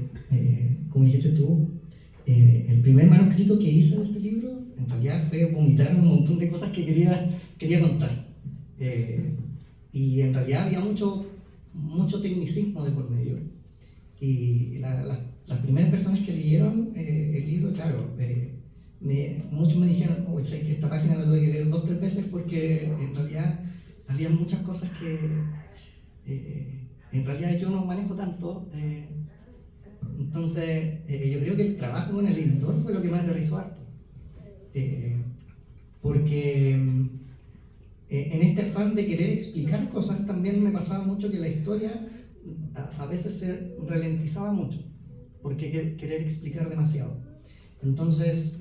como dijiste tú, el primer manuscrito que hice de este libro en realidad fue vomitar un montón de cosas que quería contar, y en realidad había mucho tecnicismo de por medio, y las primeras personas que leyeron el libro, claro, muchos me dijeron, sé que esta página la tuve que leer 2 o 3 veces, porque en realidad había muchas cosas que en realidad yo no manejo tanto. Entonces yo creo que el trabajo con el editor fue lo que me aterrizó harto, porque en este afán de querer explicar cosas también me pasaba mucho que la historia a veces se ralentizaba mucho porque querer explicar demasiado. Entonces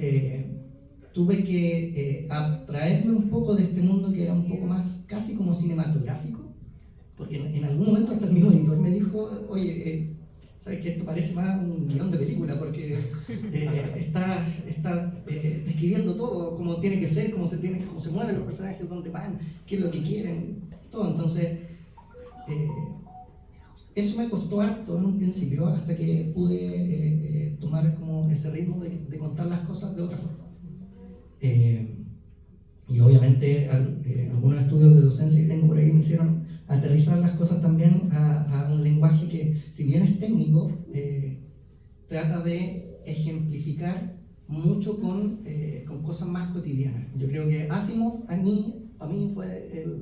tuve que abstraerme un poco de este mundo que era un poco más casi como cinematográfico, porque en algún momento hasta el mismo editor me dijo, oye, sabes que esto parece más un guión de película, porque está describiendo todo, cómo tiene que ser, cómo se mueven los personajes, dónde van, qué es lo que quieren, todo. Entonces eso me costó harto en un principio, hasta que pude tomar como ese ritmo de contar las cosas de otra forma. Y obviamente algunos estudios de docencia que tengo por ahí me hicieron aterrizar las cosas también a un lenguaje que, si bien es técnico, trata de ejemplificar mucho con cosas más cotidianas. Yo creo que Asimov para mí fue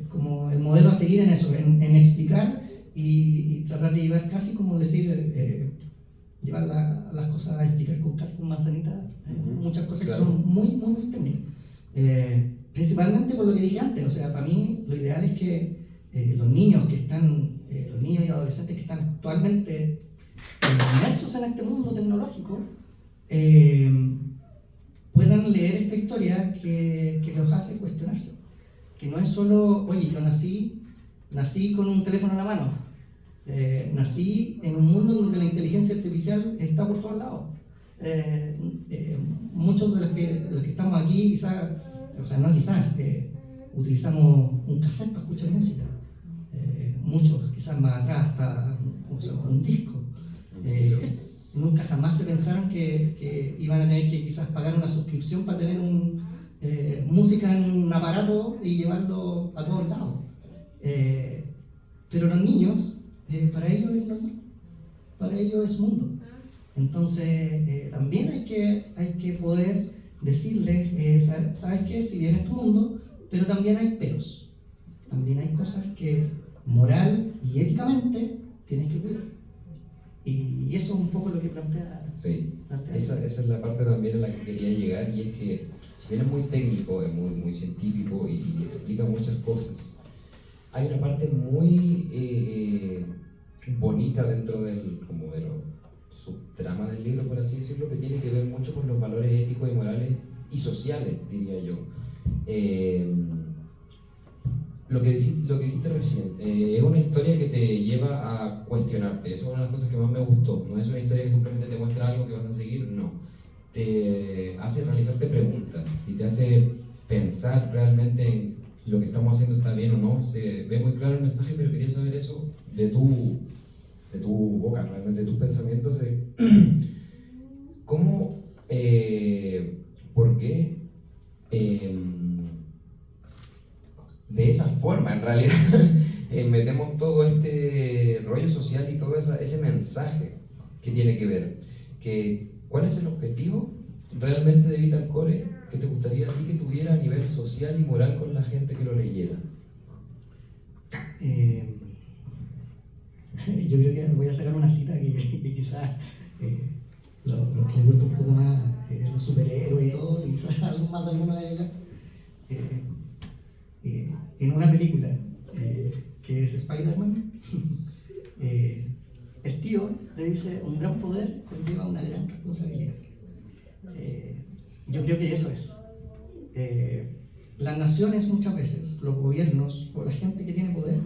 como el modelo a seguir en eso, en explicar y tratar de llevar, casi como decir, llevar las cosas a explicar casi con manzanita, muchas cosas, claro, que son muy, muy, muy técnicas. Principalmente por lo que dije antes, o sea, para mí lo ideal es que los niños y adolescentes que están actualmente inmersos en este mundo tecnológico puedan leer esta historia que los hace cuestionarse. Que no es solo, oye, yo nací con un teléfono en la mano, nací en un mundo donde la inteligencia artificial está por todos lados. Muchos de los que estamos aquí, utilizamos un cassette para escuchar música. Muchos, quizás más atrás, hasta un disco. Nunca jamás se pensaron que iban a tener que quizás pagar una suscripción para tener música en un aparato y llevarlo a todos lados. Pero los niños, para ellos es normal, para ellos es mundo. Entonces, también hay que poder decirles, ¿sabes qué? Si bien es tu mundo, pero también hay peros. También hay cosas que moral y éticamente tienes que cuidar. Y eso es un poco lo que plantea. Sí, esa es la parte también a la que quería llegar, y es que, si bien es muy técnico, es muy científico y explica muchas cosas, hay una parte muy bonita dentro de lo subtrama del libro, por así decirlo, que tiene que ver mucho con los valores éticos y morales y sociales, diría yo. Lo que dijiste recién, es una historia que te lleva a cuestionarte. Eso es una de las cosas que más me gustó. No es una historia que simplemente te muestra algo que vas a seguir, no. Te hace realizarte preguntas y te hace pensar realmente en lo que estamos haciendo está bien o no. Se ve muy claro el mensaje, pero quería saber eso de tu boca, realmente de tus pensamientos. ¿Cómo, por qué, de esa forma en realidad metemos todo este rollo social y todo ese mensaje que tiene que ver? ¿Cuál es el objetivo realmente de Vital Core que te gustaría a ti que tuviera a nivel social y moral con la gente que lo leyera? Yo creo que voy a sacar una cita que quizás los que les gusta un poco más los superhéroes y todo, y quizás algo más de alguno de ellos. En una película que es Spider-Man, el tío le dice: un gran poder conlleva una gran responsabilidad. Yo creo que eso es. Las naciones muchas veces, los gobiernos o la gente que tiene poder,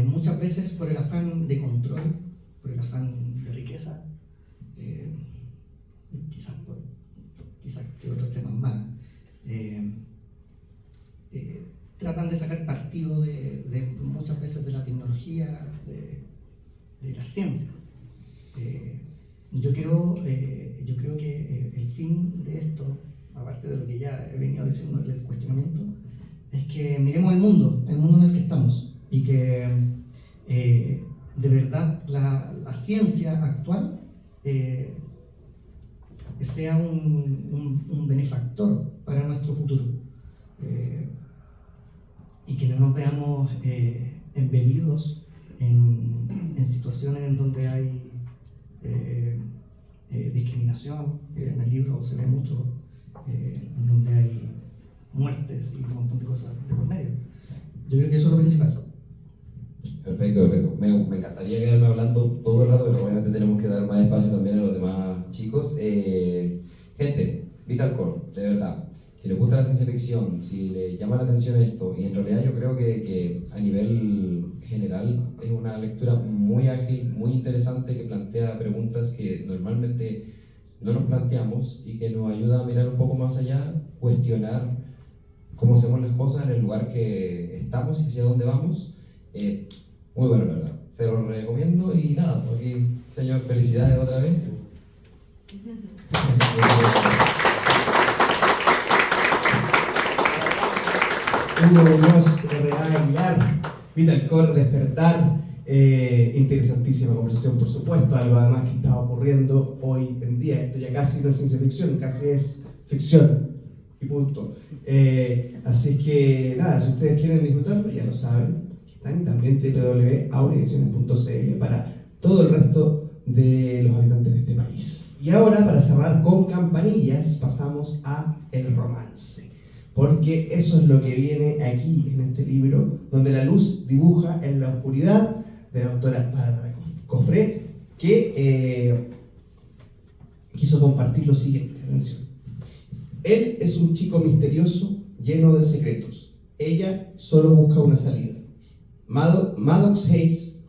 muchas veces por el afán de control, por el afán de riqueza, quizás que otros temas más, tratan de sacar partido de muchas veces de la tecnología, de la ciencia. Yo creo que el fin de esto, aparte de lo que ya he venido diciendo del cuestionamiento, es que miremos el mundo en el que estamos, y que de verdad la ciencia actual sea un benefactor para nuestro futuro, y que no nos veamos embebidos en situaciones en donde hay discriminación, en el libro se ve mucho, en donde hay muertes y un montón de cosas de por medio. Yo creo que eso es lo principal. Perfecto. Me encantaría quedarme hablando todo el rato, pero obviamente tenemos que dar más espacio también a los demás chicos. Gente, Vital Core, de verdad, si les gusta la ciencia ficción, si les llama la atención esto, y en realidad yo creo que a nivel general es una lectura muy ágil, muy interesante, que plantea preguntas que normalmente no nos planteamos y que nos ayuda a mirar un poco más allá, cuestionar cómo hacemos las cosas en el lugar que estamos y hacia dónde vamos. Muy bueno, ¿verdad? Se lo recomiendo. Y nada, aquí, señor, felicidades otra vez. Hugo Muñoz, R.A. Aguilar, Vital Core, Despertar. Interesantísima conversación, por supuesto, algo además que está ocurriendo hoy en día. Esto ya casi no es ciencia ficción, casi es ficción y punto. Así que nada, si ustedes quieren disfrutarlo, ya lo saben, están también www.auriediciones.cl para todo el resto de los habitantes de este país. Y ahora, para cerrar con campanillas, pasamos a el romance. porque eso es lo que viene aquí en este libro, donde la luz dibuja en la oscuridad, de la autora Bárbara Cofré, que quiso compartir lo siguiente. Atención. Él es un chico misterioso, lleno de secretos. Ella solo busca una salida. Maddox Hayes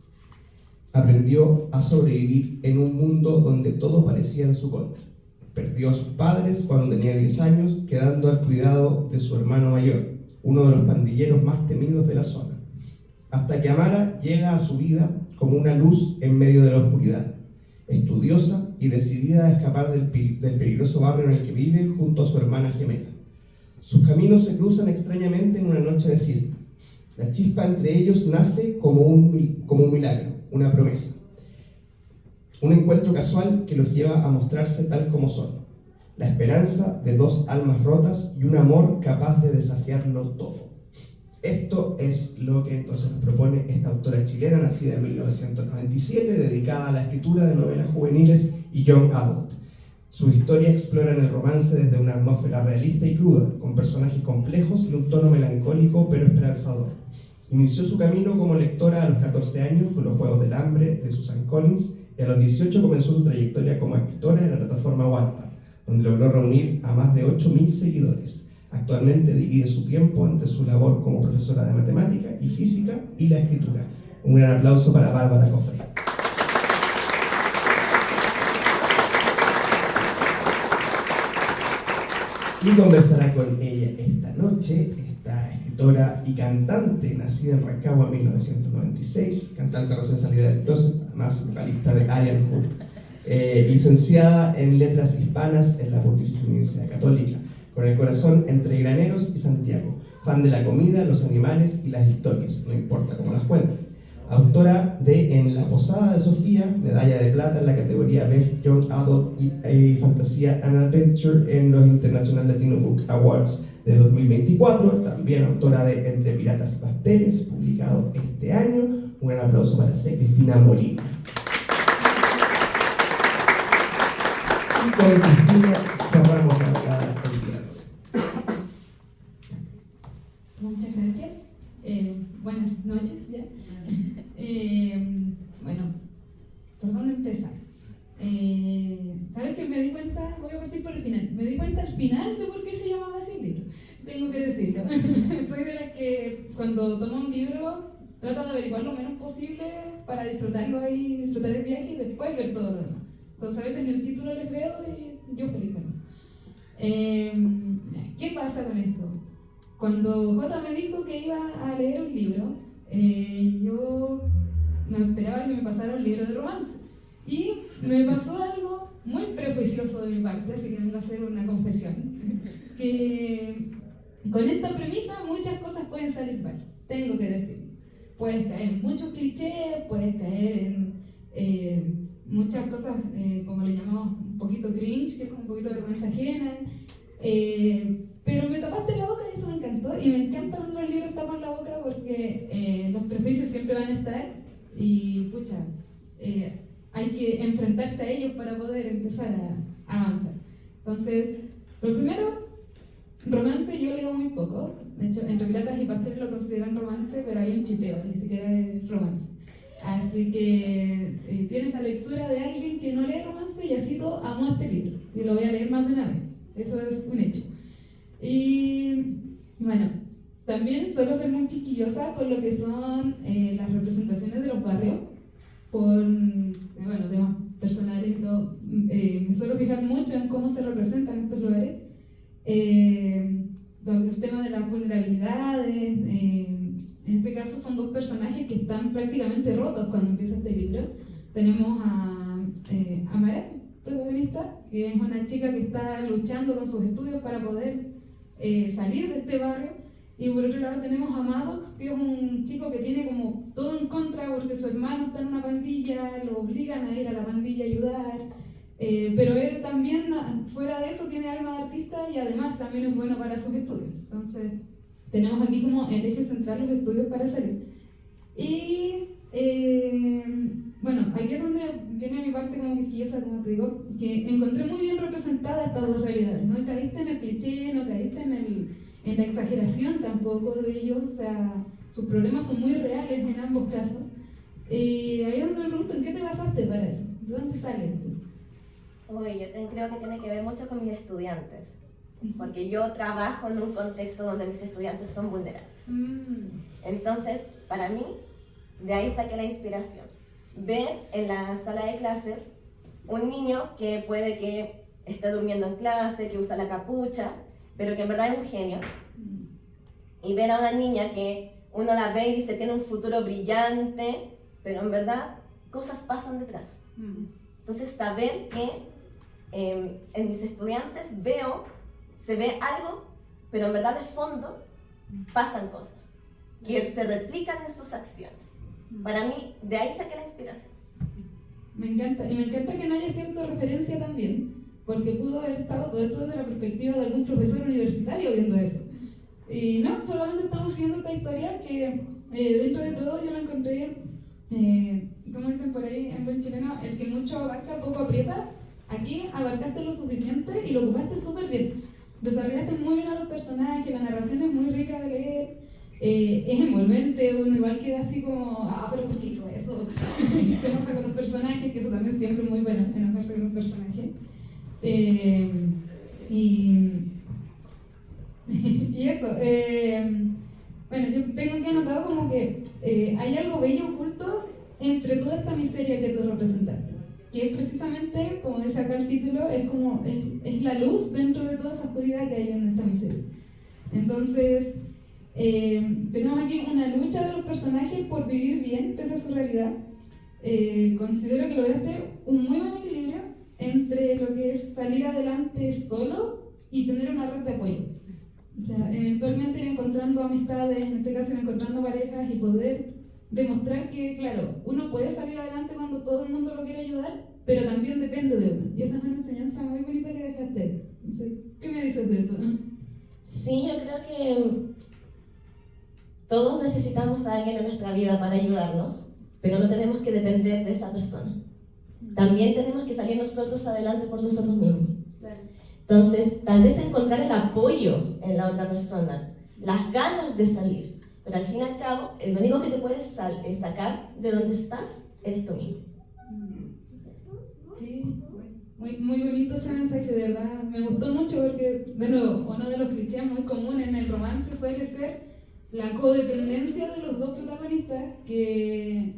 aprendió a sobrevivir en un mundo donde todo parecía en su contra. Perdió a sus padres cuando tenía 10 años, quedando al cuidado de su hermano mayor, uno de los pandilleros más temidos de la zona. Hasta que Amara llega a su vida como una luz en medio de la oscuridad, estudiosa y decidida a escapar del peligroso barrio en el que vive junto a su hermana gemela. Sus caminos se cruzan extrañamente en una noche de fiesta. La chispa entre ellos nace como un milagro, una promesa. Un encuentro casual que los lleva a mostrarse tal como son. La esperanza de dos almas rotas y un amor capaz de desafiarlo todo. Esto es lo que entonces nos propone esta autora chilena, nacida en 1997, dedicada a la escritura de novelas juveniles y young adult. Su historia explora en el romance desde una atmósfera realista y cruda, con personajes complejos y un tono melancólico pero esperanzador. Inició su camino como lectora a los 14 años con Los Juegos del Hambre de Susan Collins, y a los 18 comenzó su trayectoria como escritora en la plataforma Wattpad, donde logró reunir a más de 8.000 seguidores. Actualmente divide su tiempo entre su labor como profesora de matemática y física y la escritura. Un gran aplauso para Bárbara Cofré. Y conversará con ella esta noche, esta escritora y cantante, nacida en Rancagua en 1996, cantante recién salida del closet, además vocalista de Alien Hood, licenciada en Letras Hispanas en la Pontificia Universidad Católica, con el corazón entre Graneros y Santiago, fan de la comida, los animales y las historias, no importa cómo las cuenten. Autora de En la Posada de Sofía, medalla de plata en la categoría Best Young Adult y Fantasía and Adventure en los International Latino Book Awards de 2024. También autora de Entre Piratas y Pasteles, publicado este año. Un gran aplauso para Cristina Molina. Y con Cristina cerramos la velada del día de hoy. Muchas gracias. Buenas noches ya. Bueno, ¿por dónde empezar? ¿Sabes qué? Me di cuenta, voy a partir por el final. Me di cuenta al final de por qué se llamaba así el libro. Tengo que decirlo. Soy de las que cuando tomo un libro trata de averiguar lo menos posible para disfrutarlo ahí, disfrutar el viaje y después ver todo lo demás. Entonces a veces en el título les veo y yo feliz con eso. ¿Qué pasa con esto? Cuando Jota me dijo que iba a leer un libro, yo no esperaba que me pasara un libro de romance. Y me pasó algo muy prejuicioso de mi parte, así que vengo a hacer una confesión. Que con esta premisa muchas cosas pueden salir mal, tengo que decir. Puedes caer en muchos clichés, puedes caer en muchas cosas, como le llamamos, un poquito cringe, que es un poquito vergüenza ajena. Pero me tapaste la boca y eso me encantó. Y me encanta cuando los libros tapan la boca porque los prejuicios siempre van a estar y, pucha, hay que enfrentarse a ellos para poder empezar a avanzar. Entonces, lo primero, romance yo leo muy poco. De hecho, Entre Piratas y Pasteles lo consideran romance, pero hay un chipeo, ni siquiera es romance. Así que tienes la lectura de alguien que no lee romance y así todo amo este libro. Y lo voy a leer más de una vez. Eso es un hecho. Y bueno, también suelo ser muy quisquillosa con lo que son las representaciones de los barrios, por temas personales y todo. Me suelo fijar mucho en cómo se representan estos lugares. El tema de las vulnerabilidades, en este caso son dos personajes que están prácticamente rotos cuando empieza este libro. Tenemos a Amara, protagonista, que es una chica que está luchando con sus estudios para poder salir de este barrio, y por otro lado tenemos a Maddox, que es un chico que tiene como todo en contra porque su hermano está en una pandilla, lo obligan a ir a la pandilla a ayudar, pero él también, fuera de eso, tiene alma de artista y además también es bueno para sus estudios. Entonces tenemos aquí como el eje central los estudios para salir. Y bueno, aquí es donde viene mi parte como quisquillosa, como te digo, que encontré muy bien representadas estas dos realidades. No caíste en el cliché, no caíste en la exageración tampoco de ellos, o sea, sus problemas son muy reales en ambos casos. Ahí es donde me pregunto, ¿en qué te basaste para eso? ¿De dónde sale? Uy, creo que tiene que ver mucho con mis estudiantes, porque yo trabajo en un contexto donde mis estudiantes son vulnerables. Entonces, para mí, de ahí saqué la inspiración. Ver en la sala de clases un niño que puede que esté durmiendo en clase, que usa la capucha, pero que en verdad es un genio. Y ver a una niña que uno la ve y dice tiene un futuro brillante, pero en verdad cosas pasan detrás. Entonces, saber que en mis estudiantes se ve algo, pero en verdad de fondo pasan cosas que se replican en sus acciones. Para mí, de ahí saqué la inspiración. Me encanta, y me encanta que no haya cierta referencia también, porque pudo haber estado todo esto desde la perspectiva de algún profesor universitario viendo eso. Y no, solamente estamos siguiendo esta historia que dentro de todo yo la encontré, como dicen por ahí en buen chileno, el que mucho abarca, poco aprieta. Aquí abarcaste lo suficiente y lo ocupaste súper bien. Desarrollaste muy bien a los personajes, la narración es muy rica de leer, es envolvente, uno igual queda así como, pero ¿por qué hizo eso? Y se enoja con los personajes, que eso también siempre es muy bueno, enojarse con los personajes. Y eso, bueno, yo tengo aquí anotado como que hay algo bello oculto entre toda esta miseria que tú representaste, que es precisamente, como dice acá el título, es la luz dentro de toda esa oscuridad que hay en esta miseria. Entonces, tenemos aquí una lucha de los personajes por vivir bien pese a su realidad. Considero que lograste un muy buen equilibrio entre lo que es salir adelante solo y tener una red de apoyo. O sea, eventualmente ir encontrando amistades, en este caso ir encontrando parejas y poder demostrar que, claro, uno puede salir adelante cuando todo el mundo lo quiere ayudar, pero también depende de uno. Y esa es una enseñanza muy bonita que dejaste. ¿Qué me dices de eso? Sí, yo creo que todos necesitamos a alguien en nuestra vida para ayudarnos, pero no tenemos que depender de esa persona. También tenemos que salir nosotros adelante por nosotros mismos. Entonces, tal vez encontrar el apoyo en la otra persona, las ganas de salir, pero al fin y al cabo, el único que te puedes sacar de donde estás eres tú mismo. Sí, muy bonito ese mensaje, de verdad. Me gustó mucho porque, de nuevo, uno de los clichés muy comunes en el romance suele ser la codependencia de los dos protagonistas, que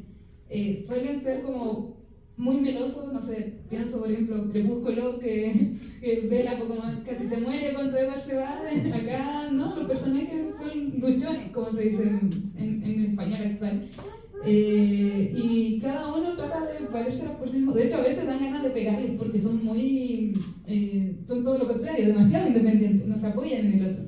suelen ser como muy melosos. No sé, pienso por ejemplo Crepúsculo, que Bella poco más casi se muere cuando Edward se va. Acá no, los personajes son luchones, como se dice en español actual, y cada uno trata de valérselos por sí mismo. De hecho, a veces dan ganas de pegarles porque son son todo lo contrario, demasiado independientes, no se apoyan en el otro.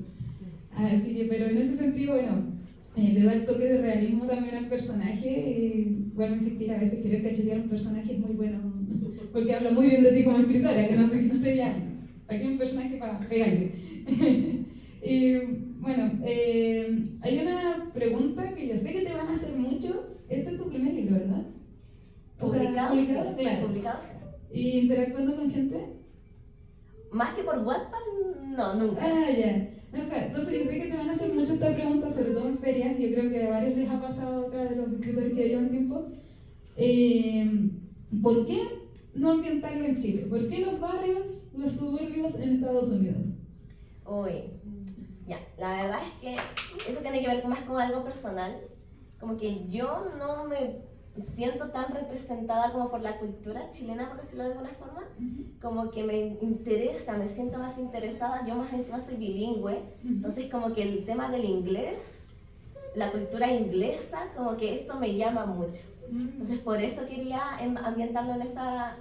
Así que, pero en ese sentido, bueno, le da el toque de realismo también al personaje. Y vuelvo a insistir, a veces querer cachetear a un personaje es muy bueno, porque habla muy bien de ti como escritora, que nos dijiste ya, aquí hay un personaje para pegarle. Y bueno, hay una pregunta que yo sé que te van a hacer mucho. Este es tu primer libro, ¿verdad? Publicado, sí. Claro. Publicado, sí. ¿Y interactuando con gente? Más que por Wattpad, no, nunca. Ya. O sea, entonces yo sé que te van a hacer mucho esta pregunta, sobre todo en ferias. Yo creo que a varios les ha pasado acá de los escritores que llevan tiempo. ¿Por qué no ambientarlo en Chile? ¿Por qué los barrios, los suburbios en Estados Unidos? Uy, ya, la verdad es que eso tiene que ver más con algo personal. Como que yo no me siento tan representada como por la cultura chilena, por decirlo de alguna forma. Como que me interesa, me siento más interesada. Yo más encima soy bilingüe, entonces como que el tema del inglés, la cultura inglesa, como que eso me llama mucho. Entonces por eso quería ambientarlo en esa,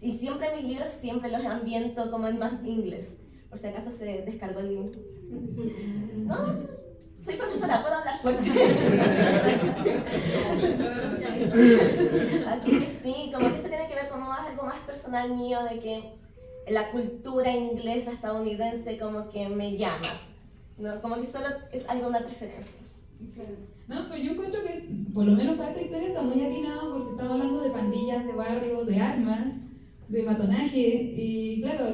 y siempre mis libros siempre los ambiento como en más inglés, por si acaso se descargó el link. No, soy profesora, puedo hablar fuerte. Así que sí, como que eso tiene que ver con algo más personal mío, de que la cultura inglesa, estadounidense, como que me llama, ¿no? Como que solo es algo, una preferencia. No, pues yo encuentro que, por lo menos para esta historia, está muy atinado porque estamos hablando de pandillas, de barrios, de armas, de matonaje. Y claro,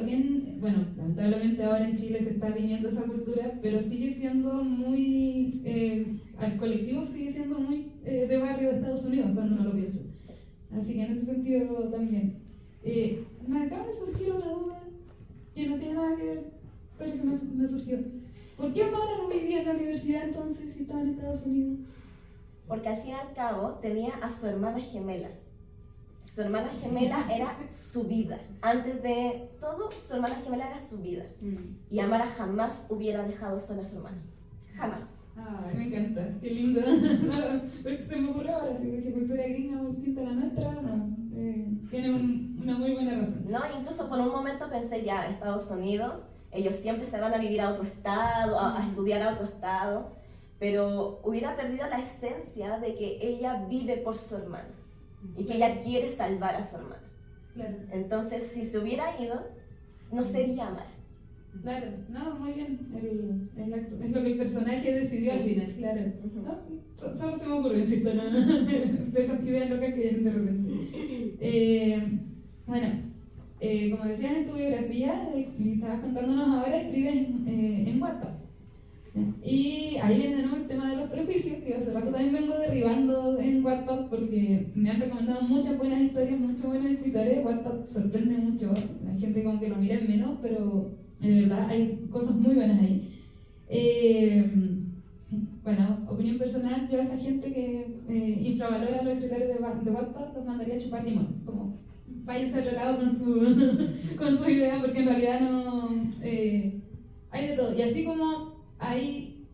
bueno, lamentablemente ahora en Chile se está viniendo esa cultura, pero sigue siendo muy, al colectivo sigue siendo muy de barrio de Estados Unidos cuando uno lo piensa. Así que en ese sentido también. Me acaba de surgir una duda que no tiene nada que ver, pero se me surgió. ¿Por qué Mara no vivía en la universidad entonces si estaba en Estados Unidos? Porque al fin y al cabo tenía a su hermana gemela. Su hermana gemela era su vida. Antes de todo, su hermana gemela era su vida. Y Amara jamás hubiera dejado sola a su hermana. Jamás. Ay, me encanta, qué lindo. Se me ocurrió ahora, si dije cultura gringa muy distinta a la nuestra, no. Tiene una muy buena razón. No, incluso por un momento pensé ya, Estados Unidos, ellos siempre se van a vivir a otro estado, a estudiar a otro estado, pero hubiera perdido la esencia de que ella vive por su hermana y que ella quiere salvar a su hermana. Claro. Entonces, si se hubiera ido, no sería Amara. Claro, no, muy bien. Es lo que el personaje decidió al final, claro. ¿No? Solo se me ocurrió, insisto, ¿no? De esas ideas locas que vienen de repente. Bueno, como decías en tu biografía, y estabas contándonos ahora, escribes en Wattpad. Y ahí viene de nuevo el tema de los prejuicios, que yo hace rato también vengo derribando en Wattpad porque me han recomendado muchas buenas historias, muchos buenos escritores. Wattpad sorprende mucho, la gente como que lo mira en menos, pero de verdad hay cosas muy buenas ahí. Bueno, opinión personal, yo a esa gente que infravalora a los escritores de Wattpad los mandaría a chupar limón, como váyanse al lado con su idea, porque en realidad no hay de todo. Y así como hay,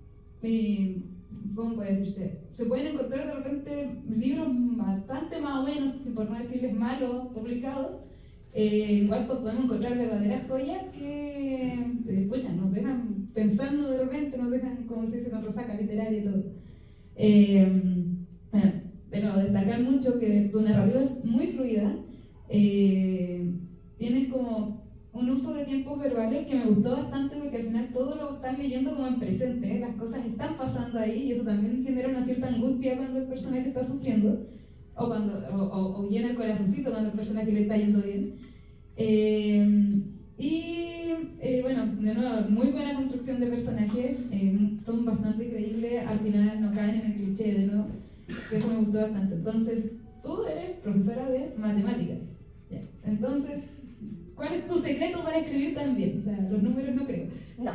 ¿cómo puede decirse? Se pueden encontrar de repente libros bastante más o menos, por no decirles malos, publicados. En Wattpad podemos encontrar verdaderas joyas que nos dejan pensando de repente, nos dejan, como se dice, con resaca literaria y todo. Bueno, de nuevo, destacar mucho que tu narrativa es muy fluida. Tienes como un uso de tiempos verbales que me gustó bastante porque al final todo lo estás leyendo como en presente, las cosas están pasando ahí y eso también genera una cierta angustia cuando el personaje está sufriendo o llena el corazoncito cuando el personaje le está yendo bien. Bueno, de nuevo, muy buena construcción de personajes, son bastante creíbles, al final no caen en el cliché, de nuevo, que eso me gustó bastante. Entonces, tú eres profesora de matemáticas, ¿ya? Entonces, ¿cuál es tu secreto para escribir tan bien? O sea, los números no creo. No.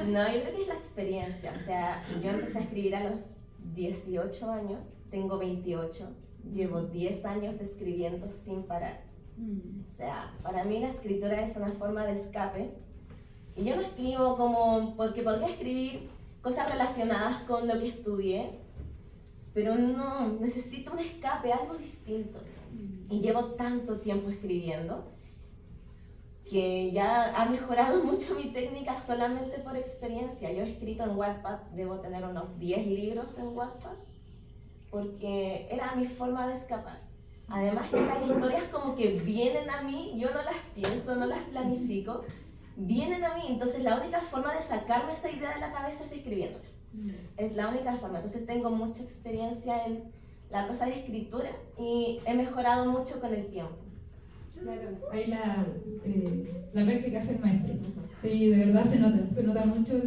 No, yo creo que es la experiencia. O sea, yo empecé a escribir a los 18 años, tengo 28, llevo 10 años escribiendo sin parar. O sea, para mí la escritura es una forma de escape. Y yo no escribo como porque podría escribir cosas relacionadas con lo que estudié, pero no, necesito un escape, algo distinto. Y llevo tanto tiempo escribiendo que ya ha mejorado mucho mi técnica solamente por experiencia. Yo he escrito en Wattpad, debo tener unos 10 libros en Wattpad, porque era mi forma de escapar. Además que las historias como que vienen a mí, yo no las pienso, no las planifico, vienen a mí, entonces la única forma de sacarme esa idea de la cabeza es escribiéndola. Es la única forma, entonces tengo mucha experiencia en la cosa de escritura y he mejorado mucho con el tiempo. Claro, ahí la práctica hace el maestro. Y de verdad se nota mucho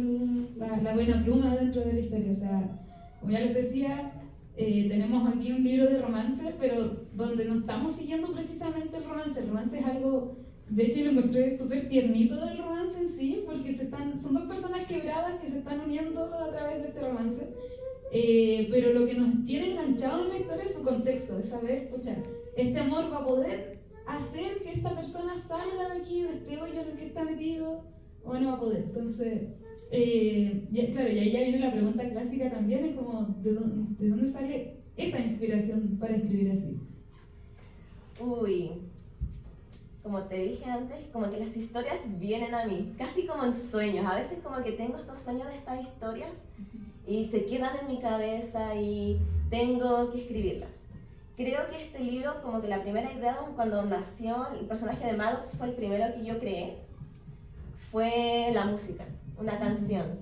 la buena pluma dentro de la historia. O sea, como ya les decía, tenemos aquí un libro de romance, pero donde no estamos siguiendo precisamente el romance. El romance es algo, de hecho lo encontré súper tiernito el romance en sí, porque son dos personas quebradas que se están uniendo a través de este romance. Pero lo que nos tiene enganchados en la historia es su contexto, es saber, pucha, este amor va a poder hacer que esta persona salga de aquí, de este hoyo en el que está metido, o no va a poder. Entonces, claro, y ahí ya viene la pregunta clásica también, es como, ¿de dónde sale esa inspiración para escribir así? Uy, como te dije antes, como que las historias vienen a mí, casi como en sueños. A veces como que tengo estos sueños de estas historias y se quedan en mi cabeza y tengo que escribirlas. Creo que este libro, como que la primera idea cuando nació el personaje de Maddox fue el primero que yo creé, fue la música, una canción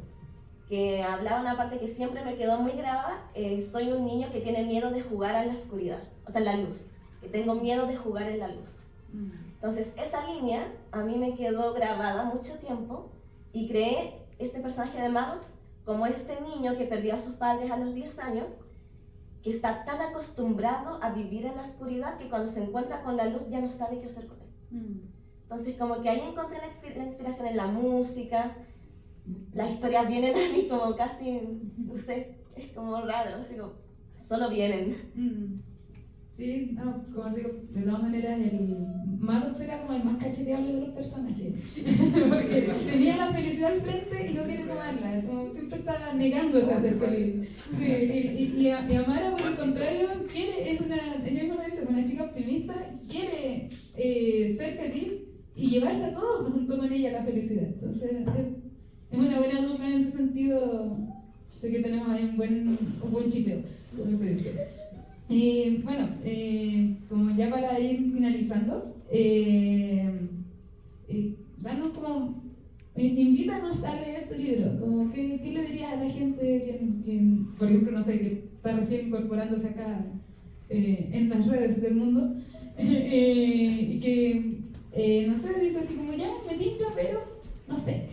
que hablaba una parte que siempre me quedó muy grabada. Soy un niño que tiene miedo de jugar a la oscuridad, o sea, en la luz. que tengo miedo de jugar en la luz. Entonces esa línea a mí me quedó grabada mucho tiempo y creé este personaje de Maddox como este niño que perdió a sus padres a los 10 años, que está tan acostumbrado a vivir en la oscuridad que cuando se encuentra con la luz ya no sabe qué hacer con él. Entonces como que ahí encontré la inspiración en la música, las historias vienen a mí como casi, no sé, es como raro, así como, solo vienen. Sí, no, como digo, de todas maneras el Maddox era como el más cacheteable de los personajes, porque tenía la felicidad al frente y no quiere tomarla, como siempre está negándose a ser feliz. Sí, y Amara, por el contrario, quiere, ella misma lo dice, una chica optimista, quiere ser feliz y llevarse a todos junto con ella la felicidad. Entonces es una buena dupla en ese sentido, de que tenemos ahí un buen chipeo, como se dice. Bueno, como ya para ir finalizando, danos como, invítanos a leer tu libro, como ¿qué le dirías a la gente que, por ejemplo, no sé, que está recién incorporándose acá en las redes del mundo, y que, no sé, dice así como ya, me tinca, pero no sé,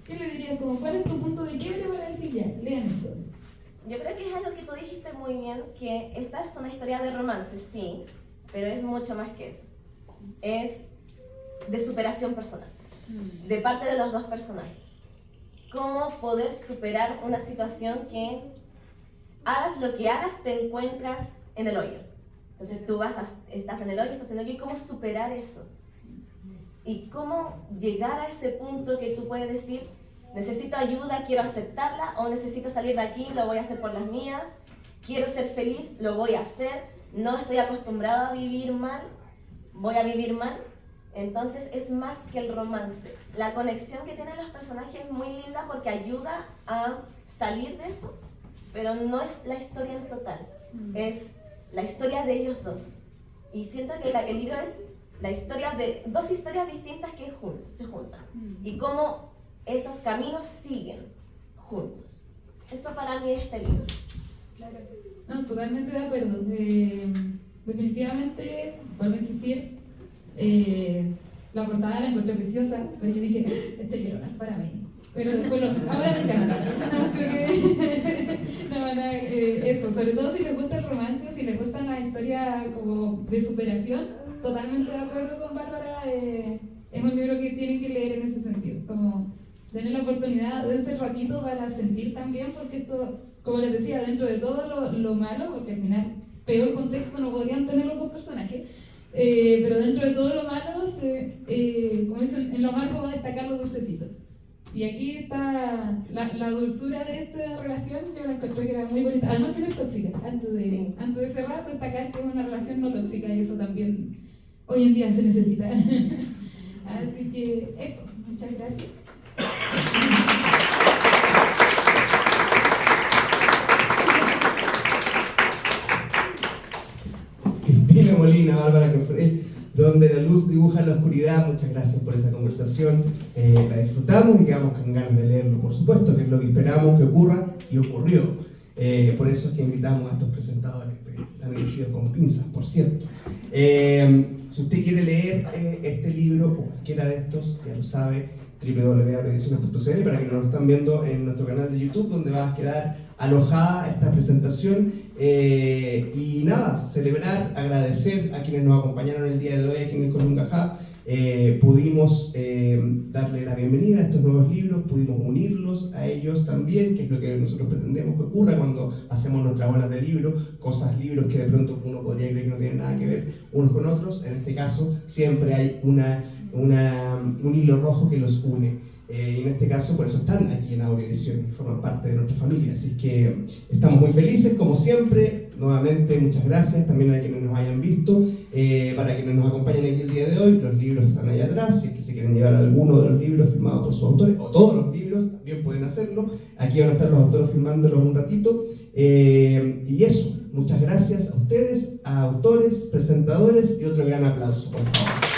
¿qué le dirías? Como, ¿cuál es tu punto de quiebre para decir ya, lean esto? Yo creo que es algo que tú dijiste muy bien, que esta es una historia de romance, sí, pero es mucho más que eso. Es de superación personal, de parte de los dos personajes. Cómo poder superar una situación que hagas lo que hagas, te encuentras en el hoyo. Entonces tú estás en el hoyo, y cómo superar eso. Y cómo llegar a ese punto que tú puedes decir, necesito ayuda, quiero aceptarla, o necesito salir de aquí, lo voy a hacer por las mías, quiero ser feliz, lo voy a hacer, no estoy acostumbrado a vivir mal, voy a vivir mal. Entonces es más que el romance. La conexión que tienen los personajes es muy linda porque ayuda a salir de eso, pero no es la historia en total, es la historia de ellos dos. Y siento que el libro es la historia de dos historias distintas que se juntan. Y cómo esos caminos siguen juntos. Eso para mí es este libro. Claro. No, totalmente de acuerdo. Definitivamente, vuelvo a insistir, la portada la encontré preciosa, pero yo dije, este libro no es para mí. Pero después ahora me encanta. Así que, eso, sobre todo si les gusta el romance, si les gustan las historias como de superación, totalmente de acuerdo con Bárbara. Es un libro que tienen que leer en ese sentido. Como tener la oportunidad de ese ratito para sentir también, porque esto, como les decía, dentro de todo lo malo, porque al final peor contexto no podrían tener los dos personajes, pero dentro de todo lo malo, como dicen, en lo malo va a destacar lo dulcecito. Y aquí está la dulzura de esta relación, yo la encontré que era muy bonita, además que no es tóxica. Antes de cerrar, destacar que es una relación no tóxica, y eso también hoy en día se necesita. Así que eso, muchas gracias. Cristina Molina, Bárbara Cofré, donde la luz dibuja la oscuridad. Muchas gracias por esa conversación, la disfrutamos y quedamos con ganas de leerlo, por supuesto, que es lo que esperamos que ocurra y ocurrió. Por eso es que invitamos a estos presentadores, que están elegidos con pinzas, por cierto. Si usted quiere leer este libro o cualquiera de estos, ya lo sabe, www.ediciones.cl, para que nos están viendo en nuestro canal de YouTube, donde va a quedar alojada esta presentación. Y nada, celebrar, agradecer a quienes nos acompañaron el día de hoy aquí en el Colungajá. Pudimos darle la bienvenida a estos nuevos libros, pudimos unirlos a ellos también, que es lo que nosotros pretendemos que ocurra cuando hacemos nuestras olas de libros, libros que de pronto uno podría creer que no tienen nada que ver unos con otros. En este caso siempre hay un hilo rojo que los une. Y en este caso, por eso están aquí en Audioediciones y forman parte de nuestra familia. Así que estamos muy felices, como siempre. Nuevamente, muchas gracias también a quienes nos hayan visto. Para quienes nos acompañan aquí el día de hoy, los libros están allá atrás. Si es que se quieren llevar alguno de los libros firmados por sus autores, o todos los libros, también pueden hacerlo. Aquí van a estar los autores firmándolos un ratito. Y eso, muchas gracias a ustedes, a autores, presentadores, y otro gran aplauso, por favor.